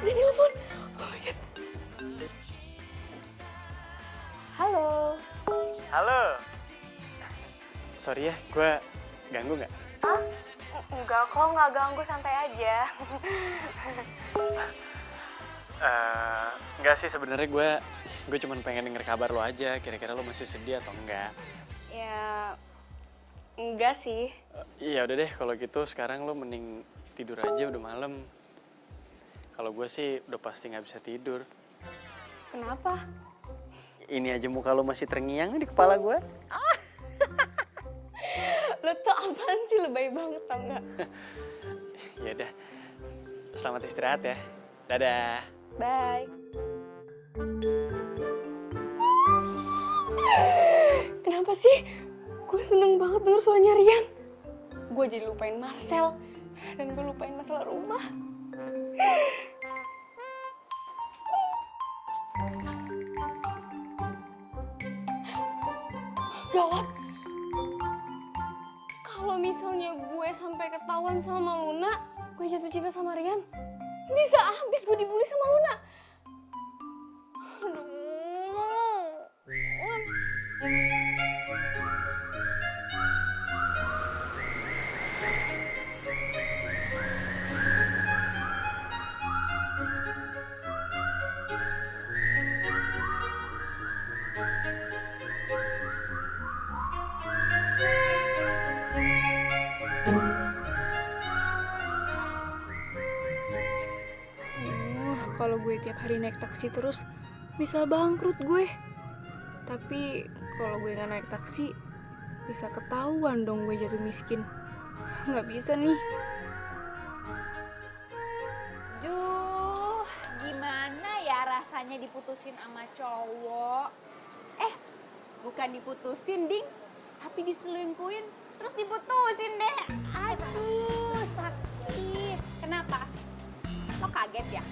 Dia telepon. Halo. Halo. Sorry ya, gue ganggu nggak? Enggak kok, nggak ganggu, santai aja. Enggak sih, sebenarnya gue cuma pengen denger kabar lo aja. Kira-kira lo masih sedih atau enggak? Ya, enggak sih. Iya udah deh, kalau gitu sekarang lo mending tidur aja, udah malam. Kalau gue sih udah pasti nggak bisa tidur. Kenapa? Ini aja muka lo masih terngiang di kepala gue. Lo tuh apaan sih, lebay banget tau nggak? Ya udah, selamat istirahat ya. Dadah. Bye. Kenapa sih? Gue seneng banget denger suaranya Rian. Gue jadi lupain Marcel. Dan gue lupain masalah rumah. Gawat. Kalau misalnya gue sampai ketahuan sama Luna, gue jatuh cinta sama Rian, bisa habis gue dibully sama Luna. Aduh. Kalau gue tiap hari naik taksi terus bisa bangkrut gue. Tapi kalau gue nggak naik taksi bisa ketahuan dong gue jatuh miskin. Nggak bisa nih. Duh, gimana ya rasanya diputusin sama cowok? Bukan diputusin, Ding. Tapi diselingkuhin, terus diputusin deh. Aduh, sakit. Kenapa? Lo kaget ya?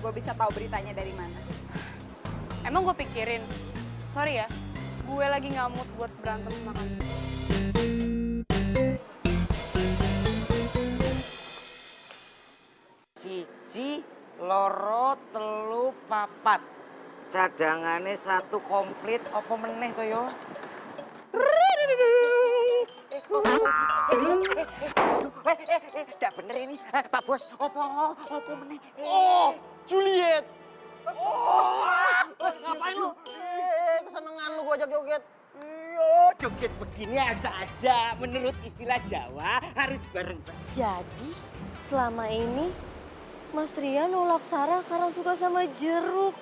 Gue bisa tahu beritanya dari mana? Emang gue pikirin. Sorry ya, gue lagi nggak mood buat berantem sama kamu. Siji, loro, telu, papat. Cadangannya satu komplit, apa meneh to yo? Tidak bener ini, Pak Bos. Apa meneh? Oh, Juliet. Ngapain lu? Kesenengan lu gua joget-joget. Joget begini aja. Menurut istilah Jawa harus bareng. Jadi selama ini Mas Rian nolak Sarah karena suka sama jeruk.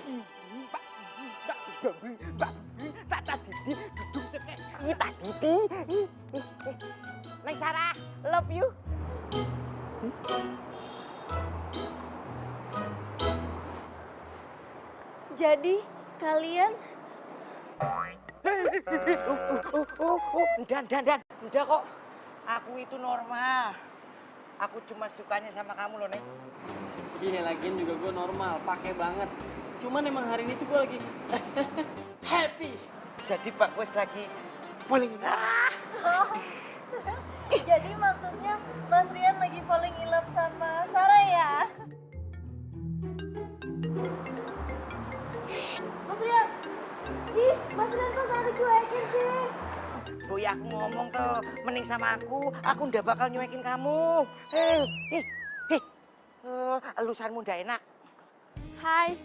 Tak Didi, duduk cekes. Tak Didi. Neng Sarah, love you. Jadi kalian Dan. Udah kok. Aku itu normal. Aku cuma sukanya sama kamu loh, Neng. Iya, lagian juga gue normal, pakai banget. Cuman emang hari ini tuh gue lagi happy. Jadi Pak Bos lagi paling jadi maksudnya Mas Rian lagi falling in love sama Sarah ya? Mas Rian! Ih, Mas Rian kok Sarah cuekin sih? Boy, aku ngomong tuh, mending sama aku ndak bakal nyuekin kamu. Elusanmu ndak enak. Hai.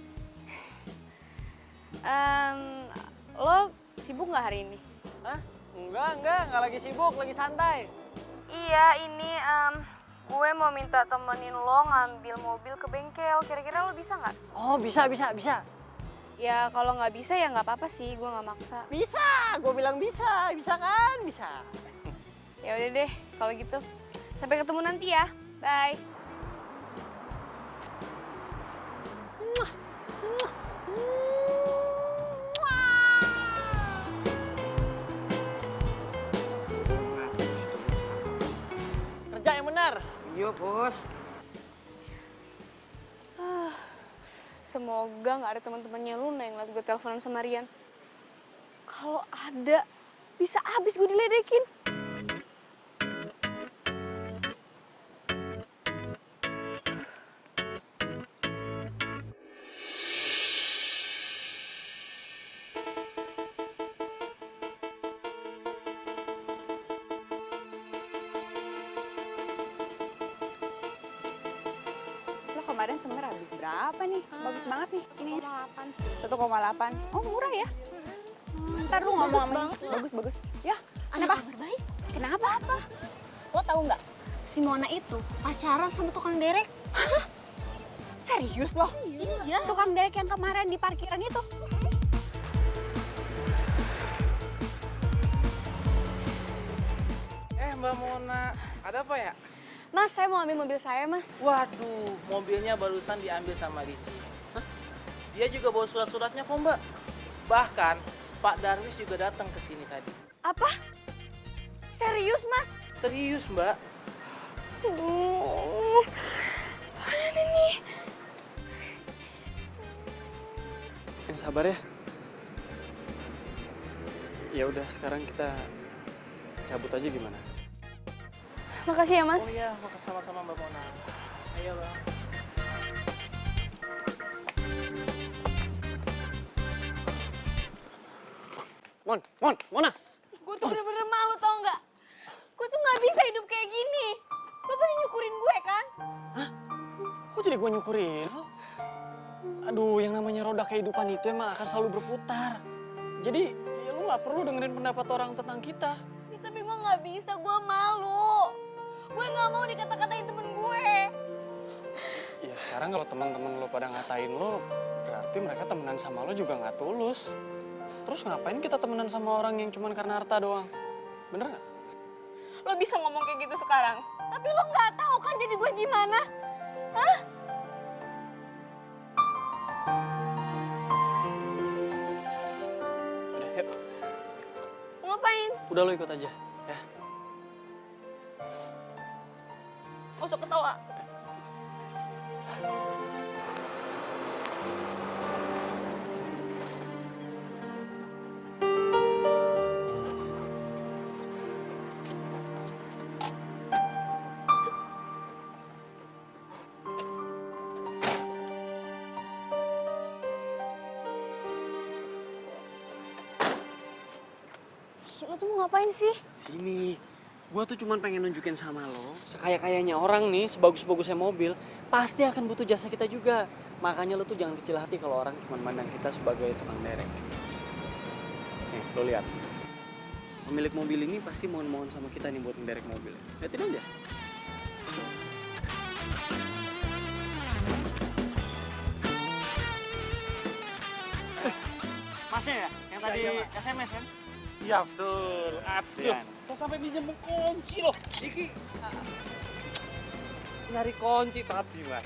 Lo sibuk nggak hari ini? Hah? Enggak lagi sibuk, lagi santai. Iya, ini gue mau minta temenin lo ngambil mobil ke bengkel. Kira-kira lo bisa nggak? Oh, bisa. Ya kalau nggak bisa ya nggak apa-apa sih, gue nggak maksa. Bisa, gue bilang bisa kan? Bisa. Ya udah deh, kalau gitu. Sampai ketemu nanti ya. Bye. Kerja yang benar. Iya, Bos. Semoga nggak ada teman-temannya Luna yang ngeliat gue teleponan sama Rian. Kalau ada, bisa abis gue diledekin. Kemarin semer habis berapa nih? Bagus banget nih. Ini 1,8 sih. 1,8. Oh, murah ya? Ntar lu ngomong sama banget. bagus. Ya, Ada kenapa? kabar baik? Kenapa? Apa? Lo tahu nggak? Si Mona itu pacaran sama tukang derek. Serius loh? Iya. Tukang derek yang kemarin di parkiran itu? Mbak Mona, ada apa ya? Mas, saya mau ambil mobil saya, Mas. Waduh, mobilnya barusan diambil sama Lisi. Dia juga bawa surat-suratnya kok, Mbak. Bahkan Pak Darwis juga datang ke sini tadi. Apa? Serius, Mas? Serius, Mbak. Mana nih? Yang sabar ya. Ya udah, sekarang kita cabut aja gimana? Makasih ya, Mas. Oh iya, sama-sama Mbak Mona. Ayo, Bang. Mona. Gue tuh bener-bener malu, tau nggak? Gue tuh nggak bisa hidup kayak gini. Lo pasti nyukurin gue, kan? Kok jadi gue nyukurin? Aduh, yang namanya roda kehidupan itu emang akan selalu berputar. Jadi ya lu nggak perlu dengerin pendapat orang tentang kita. Ya, tapi gue nggak bisa, gue malu. Gue nggak mau dikata-katain temen gue. Ya sekarang kalau teman-teman lo pada ngatain lo, berarti mereka temenan sama lo juga nggak tulus. Terus ngapain kita temenan sama orang yang cuma karena harta doang? Bener nggak? Lo bisa ngomong kayak gitu sekarang, tapi lo nggak tahu kan jadi gue gimana? Hah? Udah, yuk. Mau ngapain? Udah lo ikut aja, ya. Gak usah ketawa. Lo tuh mau ngapain sih? Sini, gua tuh cuman pengen nunjukin sama lo, sekaya-kayanya orang nih, sebagus-bagusnya mobil, pasti akan butuh jasa kita juga. Makanya lo tuh jangan kecil hati kalau orang cuman mandang kita sebagai tukang derek. Nih, lo lihat. Pemilik mobil ini pasti mohon-mohon sama kita nih buat ngederek mobil. Lihatin aja. Masnya ya? Yang tadi SMS kan? Iya betul. Aduh, saya sampai pinjam kunci loh. Iki nyari kunci tadi mas.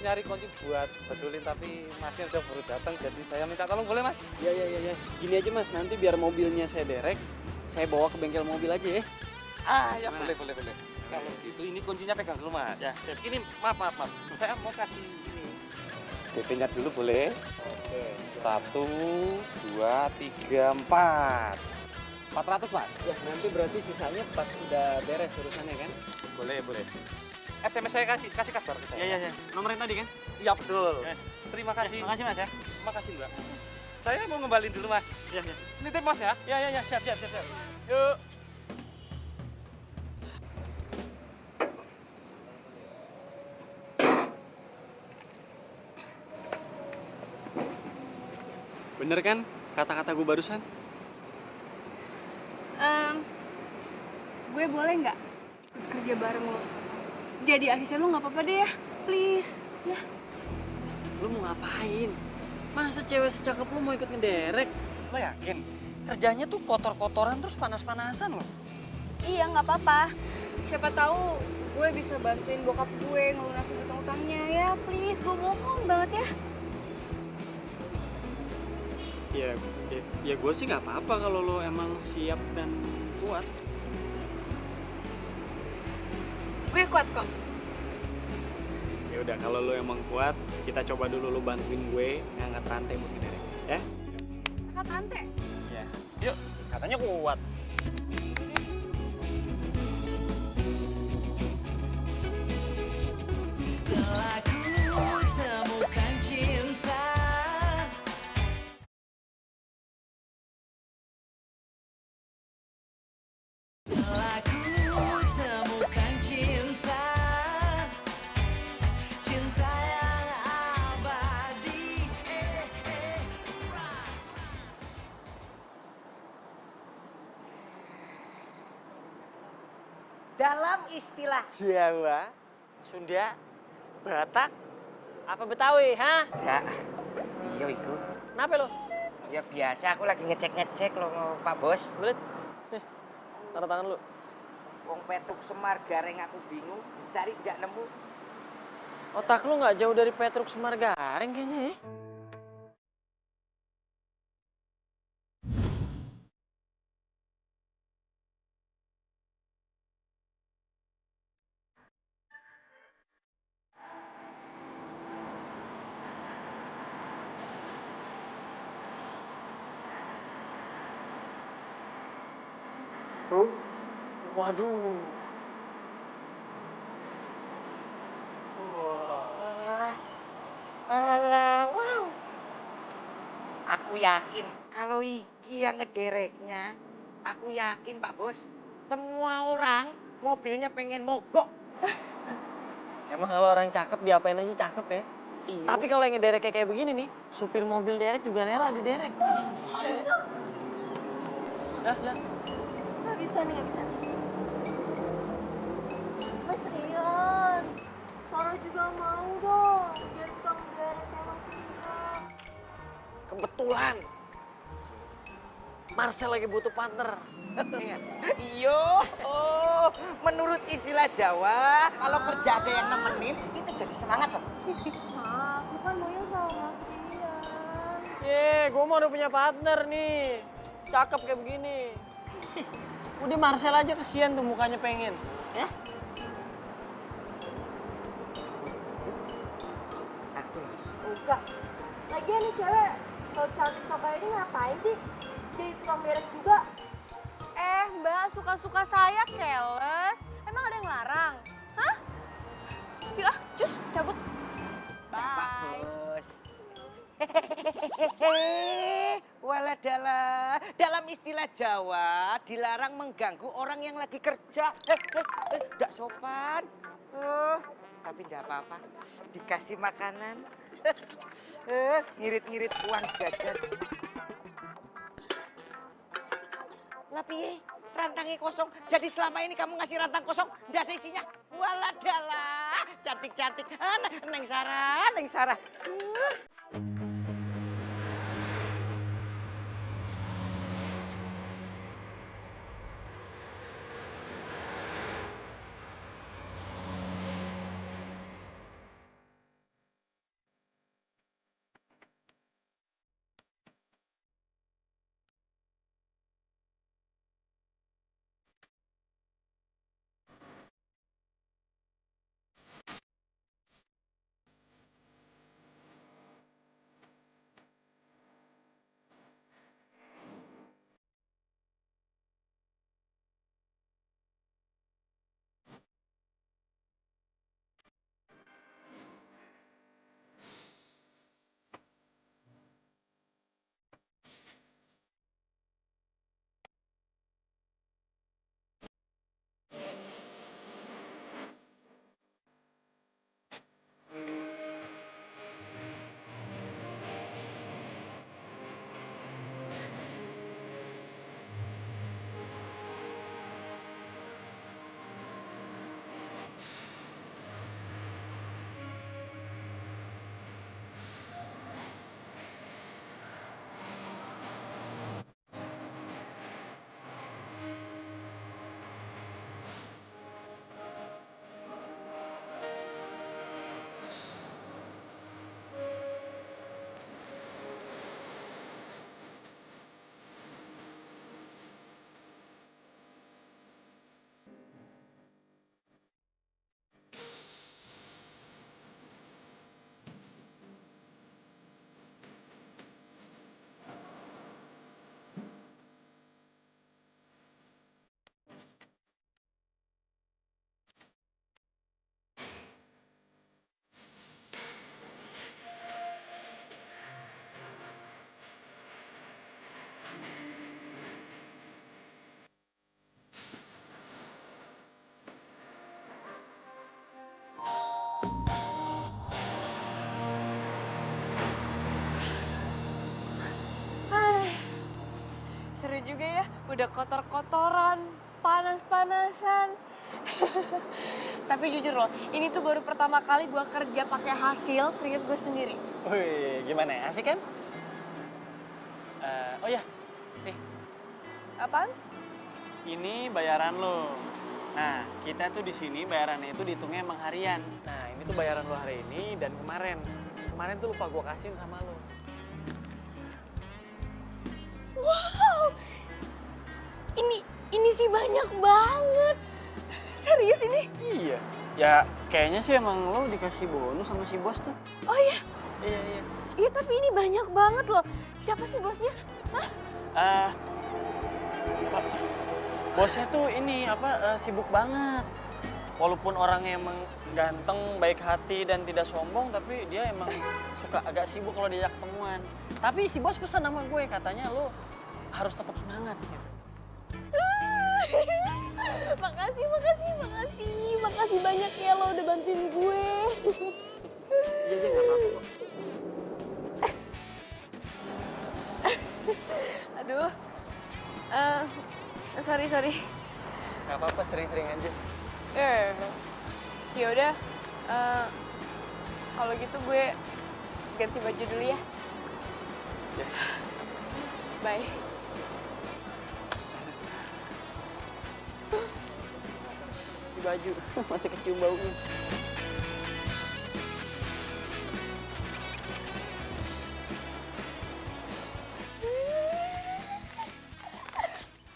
Nyari kunci buat betulin tapi masnya udah baru datang jadi saya minta tolong boleh mas? Iya. Gini aja mas, nanti biar mobilnya saya derek, saya bawa ke bengkel mobil aja ya. Ah ya boleh. Kalau gitu ini kuncinya pegang dulu mas. Ya sip. Ini maaf. Saya mau kasih ini. DP-nya dulu boleh? Oke. 1, 2, 3, 4. 400 mas? Ya nanti berarti sisanya pas udah beres urusannya kan? Boleh. SMS saya kasih kabar ke saya. Iya. Nomor yang tadi kan? Iya betul. Yes. Terima kasih. Makasih mas ya. Makasih mbak. Saya mau ngembalin dulu mas. Iya. Nitip mas ya? Iya, siap. Yuk. Bener kan kata-kata gue barusan? Gue boleh nggak kerja bareng lo? Jadi asisten lo nggak apa-apa deh ya, please. Ya. Lu mau ngapain? Masa cewek secakep lu mau ikut ngederek? Lo yakin? Kerjanya tuh kotor-kotoran terus panas-panasan loh. Iya nggak apa-apa. Siapa tahu gue bisa bantuin bokap gue ngelunasin utang-utangnya ya, please. Gue mohon banget ya. Ya gue sih nggak apa-apa kalau lo emang siap dan kuat. Gue kuat kok. Ya udah kalau lo emang kuat, kita coba dulu lo bantuin gue ngangkat rantai buat ngederek, ya? Angkat rantai. Ya. Yuk, katanya kuat. Telah ku temukan cinta. Telah ku temukan cinta. Cinta yang abadi. Dalam istilah Jawa, Sunda, Batak, apa Betawi, ha? ya, iya iku. Kenapa lo? Ya biasa aku lagi ngecek loh Pak Bos. Belit. Nih, tanda tangan lu. Wong Petruk Semar Gareng aku bingung, dicari nggak nemu. Otak lu nggak jauh dari Petruk Semar Gareng kayaknya ya. Waduh. Wow. Aku yakin kalau iki yang ngedereknya, aku yakin Pak Bos, semua orang mobilnya pengen mogok. Emang kalau orang cakep diapain aja cakep ya. Iya. Tapi kalau yang ngederek kayak begini nih, supir mobil derek juga rela diderek. Lah, lah. Nggak bisa nih, nggak bisa nih. Mas Rian, Sarah juga mau dong jadi tukang derek kayak Mas Rian. Kebetulan Marcel lagi butuh partner. Iyo, oh, menurut istilah Jawa, kalau kerja ada yang nemenin, itu jadi semangat loh. Nah, aku kan maunya sama Mas Rian. Gue mau udah punya partner nih. Cakep kayak begini. Udah Marcel aja kesian tuh mukanya pengen. Ya? Enggak. Lagian nih cewek, kalau cantik kayak ini ngapain sih? Jadi tukang derek juga. Mbak, suka-suka saya keles. Emang ada yang larang? Hah? Yuk ah, cus, cabut. Bye. Bos. Hehehe, waladala. Dalam istilah Jawa, dilarang mengganggu orang yang lagi kerja. Nggak sopan. Tapi nggak apa-apa. Dikasih makanan. Ngirit-ngirit uang jajan. Lah piye? Rantangnya kosong. Jadi selama ini kamu ngasih rantang kosong, nggak ada isinya. Waladala. Cantik-cantik. Neng Sarah, Neng Sarah. Seru juga ya, udah kotor-kotoran, panas-panasan. Tapi jujur loh, ini tuh baru pertama kali gue kerja pakai hasil keringet gue sendiri. Wih, gimana ya? Asik kan? Oh ya, nih. Apaan? Ini bayaran lo. Nah, kita tuh di sini bayarannya itu dihitungnya emang harian. Nah, ini tuh bayaran lo hari ini dan kemarin. Kemarin tuh lupa gue kasihin sama lo. Wow, ini sih banyak banget. Serius ini? Iya. Ya, kayaknya sih emang lo dikasih bonus sama si bos tuh. Oh iya? Iya, iya. Iya, tapi ini banyak banget loh. Siapa sih bosnya? Hah? Bosnya tuh ini sibuk banget. Walaupun orangnya emang ganteng, baik hati dan tidak sombong, tapi dia emang suka agak sibuk kalau diajak ketemuan. Tapi si bos pesan sama gue, katanya lo harus tetap semangat gitu. Makasih banyak ya lo udah bantuin gue. Iya, iya, nggak apa-apa kok. Aduh, Sorry. Gak apa-apa, sering-sering aja. Ya udah. Kalau gitu gue ganti baju dulu ya. Ya. Bye. Di baju, masih kecium baunya.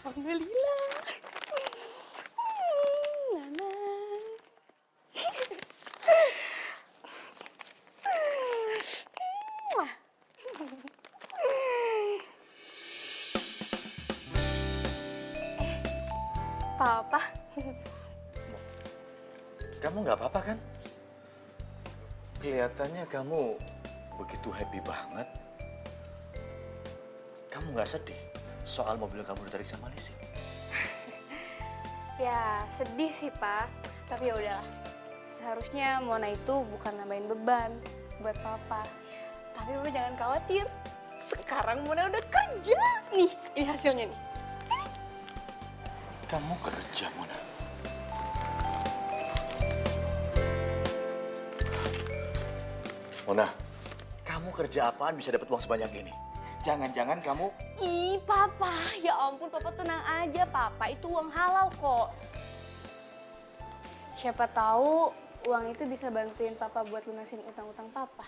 Alhamdulillah. Nana. Papa. Kamu nggak apa-apa kan? Kelihatannya kamu begitu happy banget. Kamu nggak sedih soal mobil kamu ditarik sama Lisi? Ya sedih sih Pak, tapi ya udahlah. Seharusnya Mona itu bukan nambahin beban buat Papa. Tapi Papa jangan khawatir. Sekarang Mona udah kerja. Nih, ini hasilnya nih. Kamu kerja, Mona. Mona, kamu kerja apaan bisa dapat uang sebanyak ini? Jangan-jangan kamu... Ih, Papa. Ya ampun, Papa tenang aja. Papa itu uang halal kok. Siapa tahu uang itu bisa bantuin Papa buat lunasin utang-utang Papa.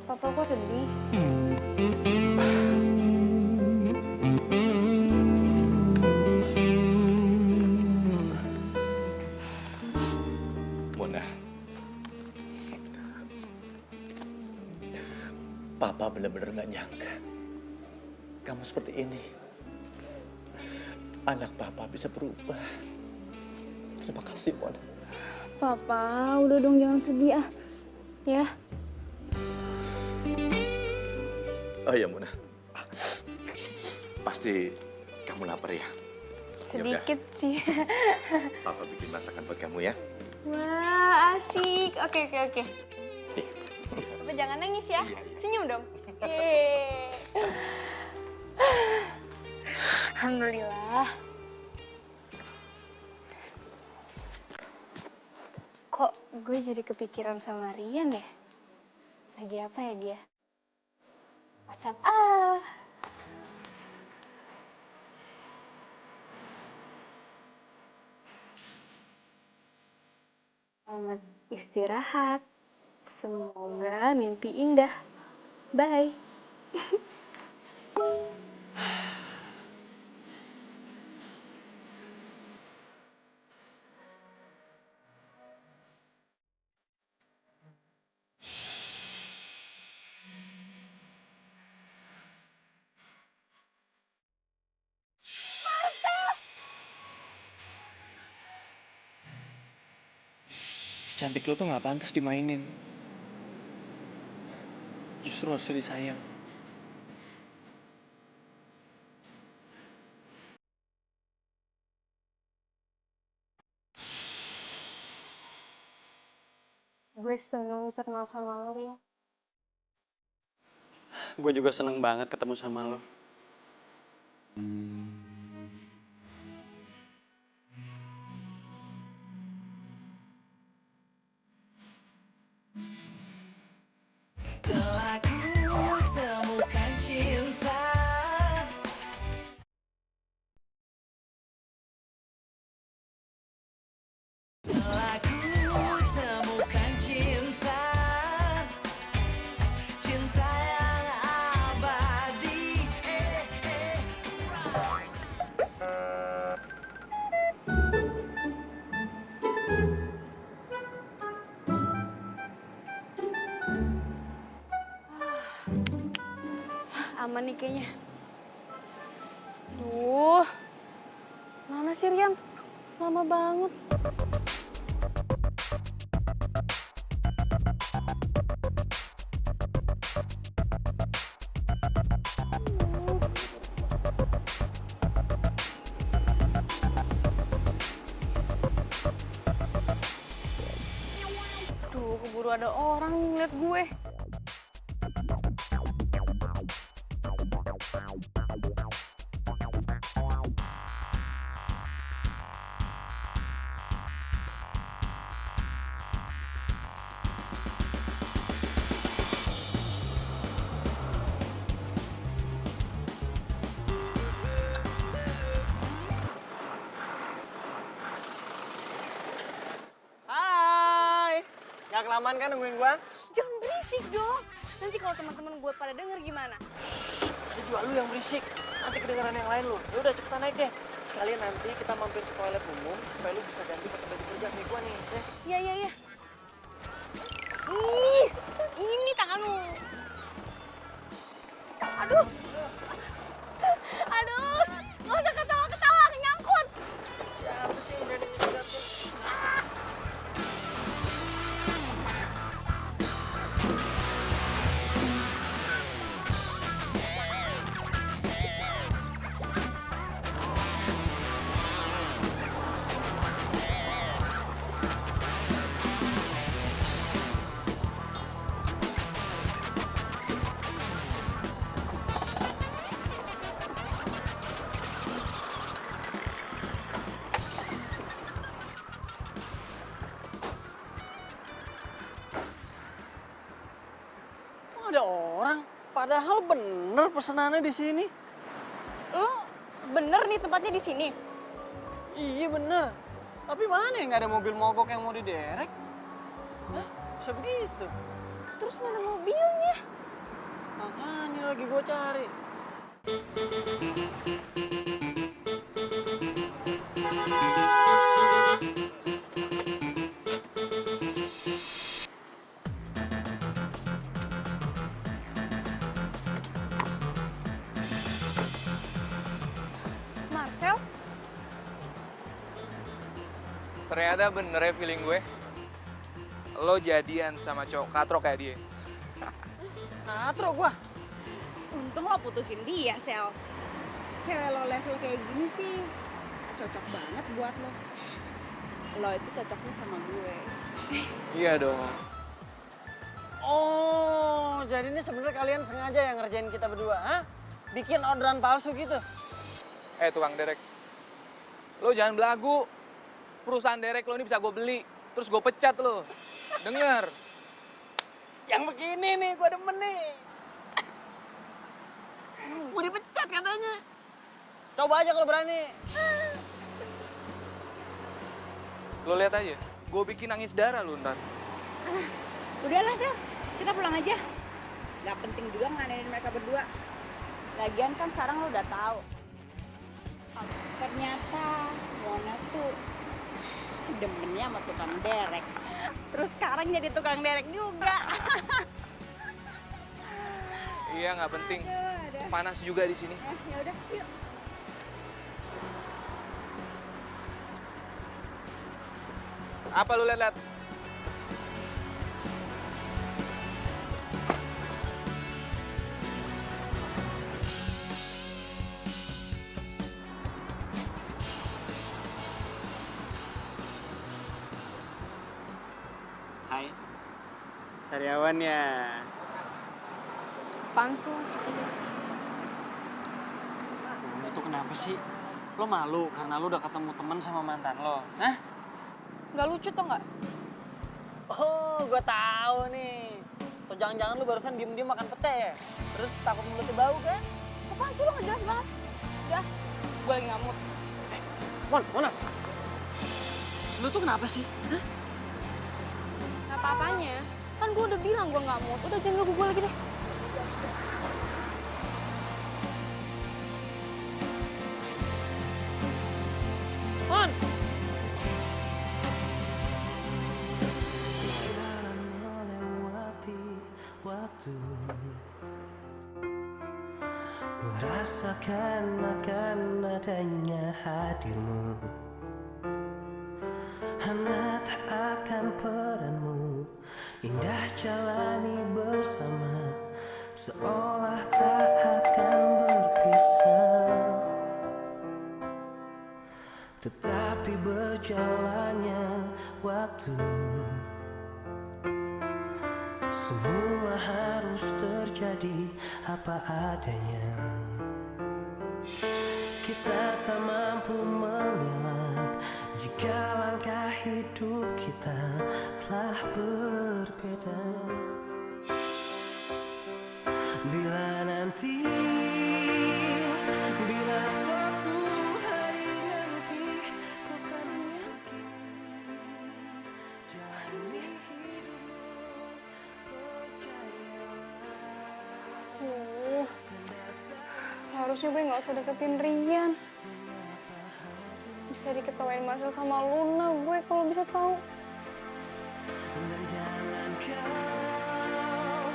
Papa kok sedih? Mona, Papa benar-benar nggak nyangka kamu seperti ini. Anak Papa bisa berubah. Terima kasih, Mona. Papa, udah dong jangan sedih ah. Ya. Oh ya, Mona. Pasti kamu lapar ya? Sedikit sih. Papa bikin masakan buat kamu ya. Wah, asik. Oke. Nih. Papa jangan nangis ya. Senyum dong. Yeay. Alhamdulillah. Kok gue jadi kepikiran sama Rian ya? Lagi apa ya dia? WhatsApp Selamat istirahat. Semoga mimpi indah. Bye. Cantik lo tuh gak pantas dimainin. Justru harusnya disayang. Gue seneng bisa kenal sama lo, Rin. Gue juga seneng banget ketemu sama lo. Telah ku temukan cinta. Telah ku temukan cinta. Cinta yang abadi. Aman nih kayaknya. Duh, mana sih Rian? Lama banget. Aduh, keburu ada orang ngeliat gue. Hai. Gak kelamaan kan nungguin gua? Shh, jangan berisik dong. Nanti kalau teman-teman gue pada denger gimana? Ada juga lu yang berisik. Nanti kedengaran yang lain lu. Ya udah cepetan naik deh. Sekalian nanti kita mampir ke toilet umum supaya lu bisa ganti pakai baju kerja kayak gua nih. Iya, iya, iya. Ih, ini tangan lu. Aduh. Aduh, nggak usah ketawa-ketawa, nyangkut. Siapa sih yang berani nyegat? Kok ada orang? Padahal bener pesenannya di sini. Lo bener nih tempatnya di sini? Iya bener. Tapi mana yang nggak ada mobil mogok yang mau diderek? Hah? Bisa begitu? Terus mana mobilnya? Makanya lagi gua cari. Marcel? Ternyata bener ya feeling gue. Lo jadian sama cowok katro kayak dia. Katro gua. Untung lo putusin dia, Sel. Cewek lo level kayak gini sih cocok banget buat lo. Lo itu cocoknya sama gue. Iya dong. Oh, jadi ini sebenarnya kalian sengaja yang ngerjain kita berdua, ha? Bikin orderan palsu gitu. Tukang derek. Lo jangan belagu. Perusahaan derek lo ini bisa gue beli. Terus gue pecat lo. Denger. Yang begini nih, gua demen nih. Mau dipecat katanya. Coba aja kalau berani. Lo lihat aja. Gue bikin nangis darah lo ntar. Udahlah, Sel. Kita pulang aja. Gak penting juga nganenin mereka berdua. Lagian kan sekarang lo udah tahu. Ternyata Mona tuh demennya sama tukang derek. Terus sekarang jadi tukang derek juga. Iya nggak penting. Panas juga di sini. Ya udah, yuk. Apa lu lihat-lihat? Hai. Sariawan ya. Pansu. Lo tuh kenapa sih? Lo malu karena lo udah ketemu teman sama mantan lo, hah? Gak lucu tau gak? Oh, gua tahu nih. Atau jangan-jangan lo barusan diem-diem makan pete ya? Terus takut mulutnya bau kan? Apaan sih lo gak jelas banget? Udah, gue lagi ngamut. Mona. Lo tuh kenapa sih? Hah? Gak apa-apanya. Kan gue udah bilang gue gak mood. Udah jangan ganggu gue lagi deh. Mon! Jalan melewati waktu, merasakan akan adanya hadirmu, hangat akan peranmu, indah jalani bersama, seolah tak akan berpisah. Tetapi berjalannya waktu, semua harus terjadi apa adanya. Kita tak mampu mengelak jika langkah hidup kita telah berbeda. Bila nanti, bila suatu hari nanti kau kan pergi, jalani hidupmu, percayalah. Seharusnya gue nggak usah deketin Rian. Bisa diketawain Marcel sama Luna gue kalau bisa tahu. Dan jangan kau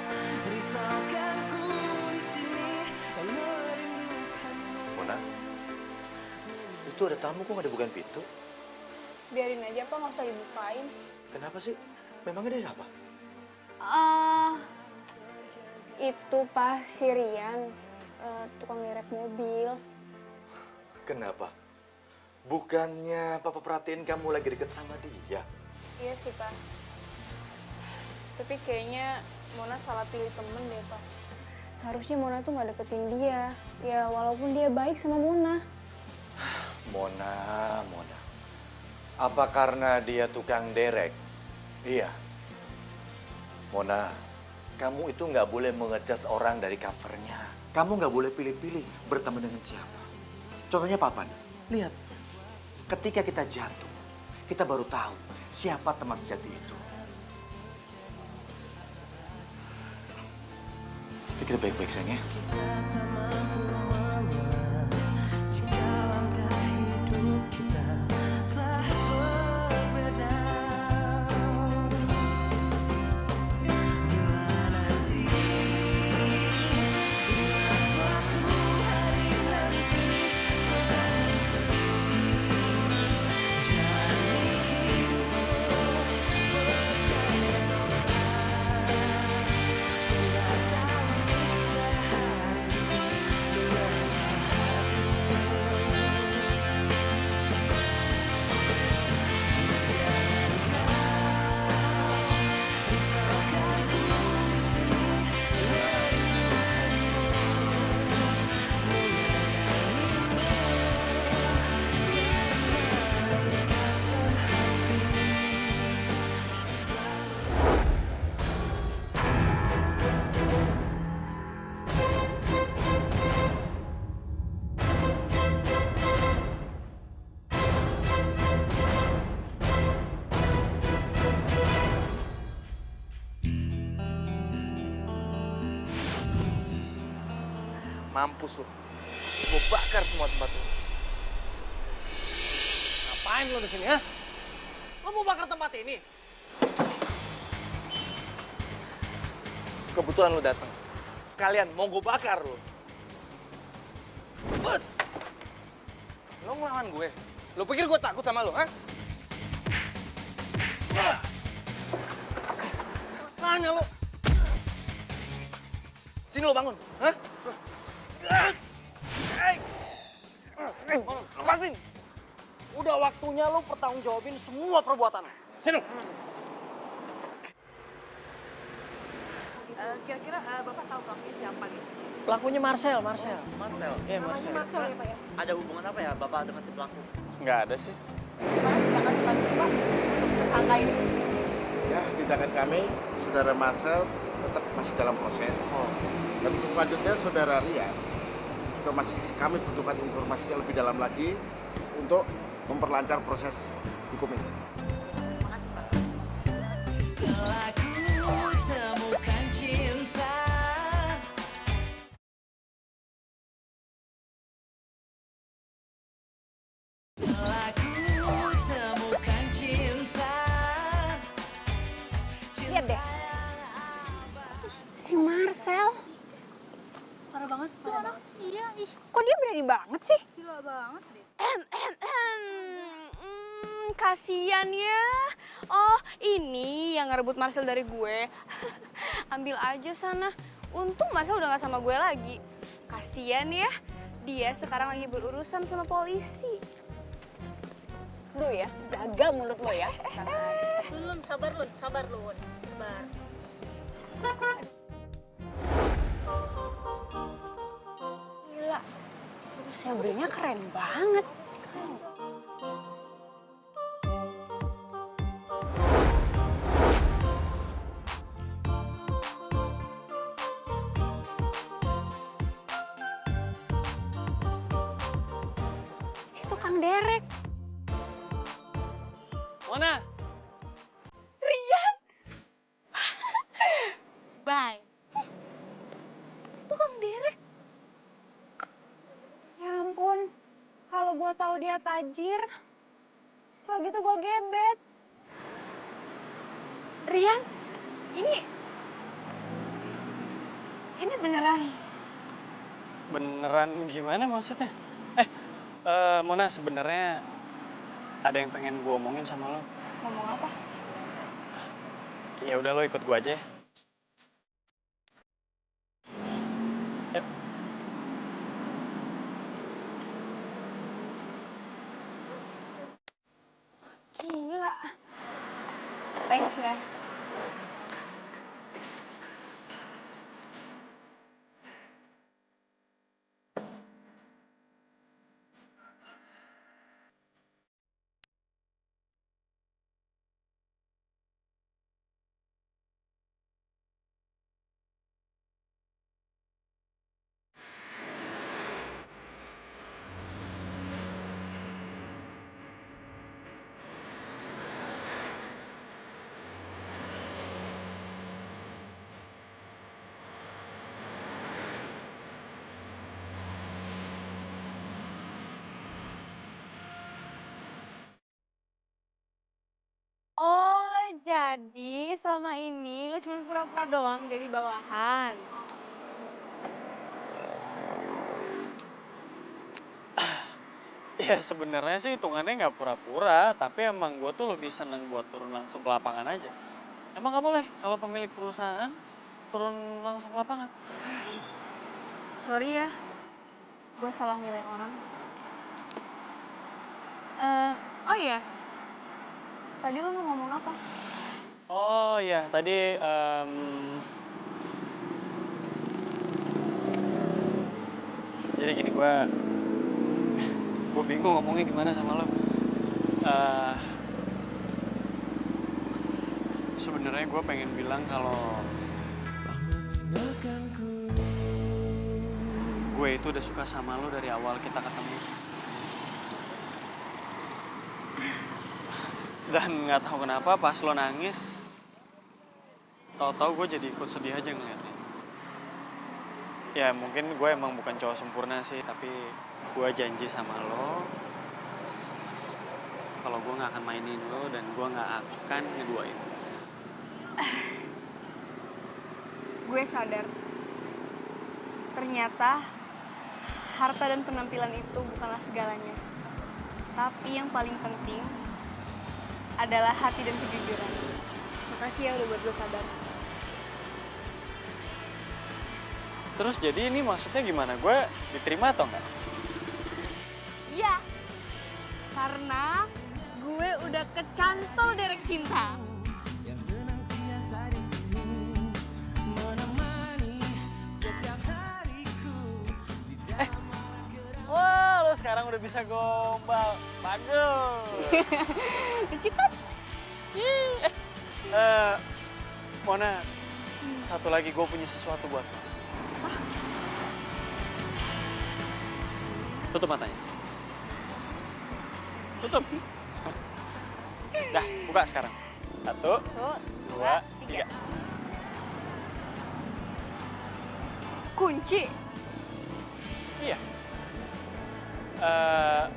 risaukanku di sini merindukanmu. Mona, itu ada tamu kok nggak dibukain pintu? Biarin aja Pak, nggak usah dibukain. Kenapa sih? Memangnya dia siapa? Itu Pak si Rian, tukang direct mobil. Kenapa? Bukannya papa perhatiin kamu lagi deket sama dia? Iya sih Pak. Tapi kayaknya Mona salah pilih temen deh Pak. Seharusnya Mona tuh nggak deketin dia. Ya walaupun dia baik sama Mona. Mona. Apa karena dia tukang derek? Iya. Mona, kamu itu nggak boleh mengejudge orang dari covernya. Kamu nggak boleh pilih-pilih berteman dengan siapa. Contohnya Papa nih, lihat. Ketika kita jatuh, kita baru tahu siapa teman sejati itu. Pikir baik-baik sayang ya. Kita tak mampu mengelak jika langkah hidup kita telah berbeda. Bila nanti, bila suatu hari nanti kau kan pergi, jalani hidupmu, percayalah. Mampus lo. Gue bakar semua tempat lo. Ngapain lo di sini, ha? Lo mau bakar tempat ini? Kebetulan lo datang. Sekalian mau gue bakar lo. Lo ngelawan gue. Lo pikir gue takut sama lo, ha? Nanya lo. Sini lo bangun, ha? Lepasin! Udah waktunya lo pertanggungjawabin semua perbuatan lo. Sini. Kira-kira Bapak tahu pelakunya siapa gitu? Pelakunya Marcel. Marcel. Iya, Marcel. Marcel ya Pak ya? Ada hubungan apa ya Bapak dengan si pelaku? Nggak ada sih. Pak, silakan dibantu Pak untuk tersangka ini. Ya, tindakan kami, Saudara Marcel tetap masih dalam proses. Dan untuk selanjutnya, Saudara Rian juga masih kami butuhkan informasi yang lebih dalam lagi untuk memperlancar proses hukum ini. Makasih Pak. Aku temukan cinta. Aku temukan cinta. Lihat deh. Si Marcel. Parah banget sih tuh anak. Iya, ih. Kok dia berani banget sih? Gila banget deh. Kasian ya. Oh, ini yang ngerebut Marcel dari gue. Ambil aja sana. Untung Marcel udah gak sama gue lagi. Kasian ya. Dia sekarang lagi berurusan sama polisi. Lu ya, jaga mulut lo ya. Lun, sabar Lun. Sabar. Gila, sabrenya keren banget. Si tukang derek. Mona, Rian. Bye. Si tukang derek. Ya ampun, kalau gua tahu dia tajir, kalau gitu gua gebet. Rian, ini beneran. beneran gimana maksudnya? Mona, sebenarnya ada yang pengen gue omongin sama lo. Ngomong apa? Ya udah, lo ikut gue aja ya. Yuk. Gila. Thanks ya. Oh, jadi selama ini lu cuma pura-pura doang jadi bawahan. Ya sebenarnya sih hitungannya nggak pura-pura, tapi emang gue tuh lebih seneng buat turun langsung ke lapangan aja. Emang nggak boleh kalau pemilik perusahaan turun langsung ke lapangan? Sorry ya, gue salah nilai orang. Oh iya, tadi lo mau ngomong apa? Oh iya, tadi jadi gini, gue bingung ngomongnya gimana sama lo. Sebenarnya gue pengen bilang kalau gue itu udah suka sama lo dari awal kita ketemu. Dan nggak tahu kenapa pas lo nangis, tahu-tahu gue jadi ikut sedih aja ngeliatnya. Ya mungkin gue emang bukan cowok sempurna sih, tapi gue janji sama lo kalau gue nggak akan mainin lo dan gue nggak akan ngeduain. Gue sadar, ternyata harta dan penampilan itu bukanlah segalanya. Tapi yang paling penting adalah hati dan kejujuran. Makasih ya udah buat gue sadar. Terus jadi ini maksudnya gimana? Gue diterima atau enggak? Iya, karena gue udah kecantol derek cinta. Wah, lo sekarang udah bisa gombal. Bagus. Lucu kan? Mona, satu lagi gue punya sesuatu buat lo. Tutup matanya. Tutup. Dah, buka sekarang. 1, 2, 3. Kunci. Iya.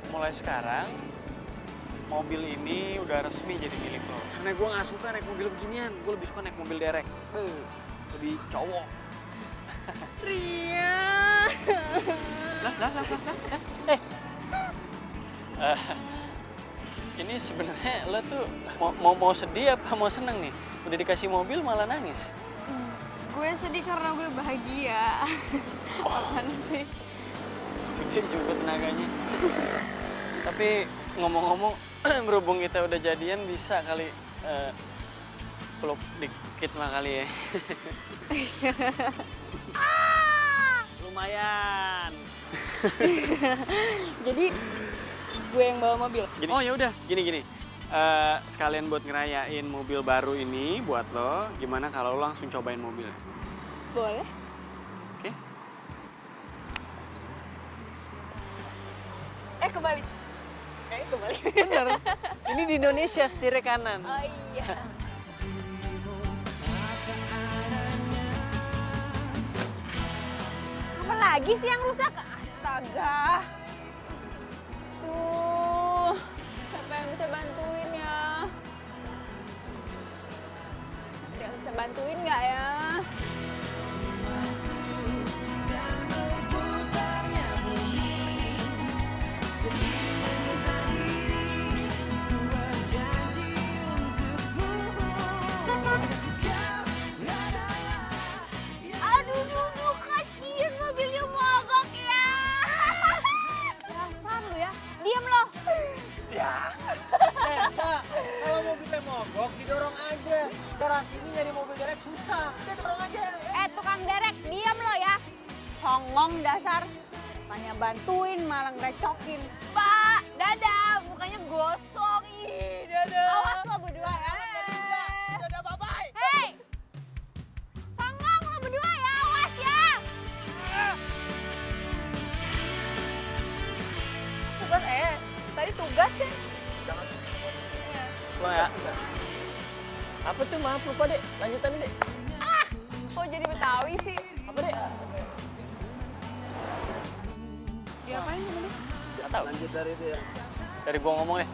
Mulai sekarang mobil ini udah resmi jadi milik lo. Karena gue nggak suka naik mobil beginian, gue lebih suka naik mobil derek. Lebih cowok. Ria. Ini sebenarnya lo tuh mau sedih apa mau seneng nih? Udah dikasih mobil malah nangis. Gue sedih karena gue bahagia. Apaan sih? Gede juga tenaganya. Tapi ngomong-ngomong, berhubung kita udah jadian bisa kali peluk dikit lah kali ya. Lumayan. Jadi gue yang bawa mobil. Gini. Oh ya udah, gini. Sekalian buat ngerayain mobil baru ini buat lo, gimana kalau lo langsung cobain mobil? Boleh. Oke. Kebalik. Kebalik. Bener. Ini di Indonesia setirnya kanan. Oh iya. Apa lagi sih yang rusak? Astaga. Duh, siapa yang bisa bantuin ya? Ada yang bisa bantuin nggak ya? Aduh, nunduk kasihan mobilnya mogok ya. Dasar lu ya. Diam lo. Ya. Pak, kalau mobilnya mogok didorong aja. Garasi ini nyari mobil derek susah. Udah dorong aja. Tukang derek, diam lo ya. Songong dasar. Bukannya bantuin malah ngerecokin. Pak, dadah. Mukanya gosong. Ih, dadah. Awas lo berdua ya. Dadah, bye-bye. Hei. Songong lo berdua ya. Awas ya. Tugas tadi tugas kan? Pulang ya. Apa tuh, maaf lupa deh. Lanjutan deh. Kok jadi Betawi sih? Apa deh? Diapain sama dia? Gak tau. Lanjut dari itu ya. Dari gua ngomong deh.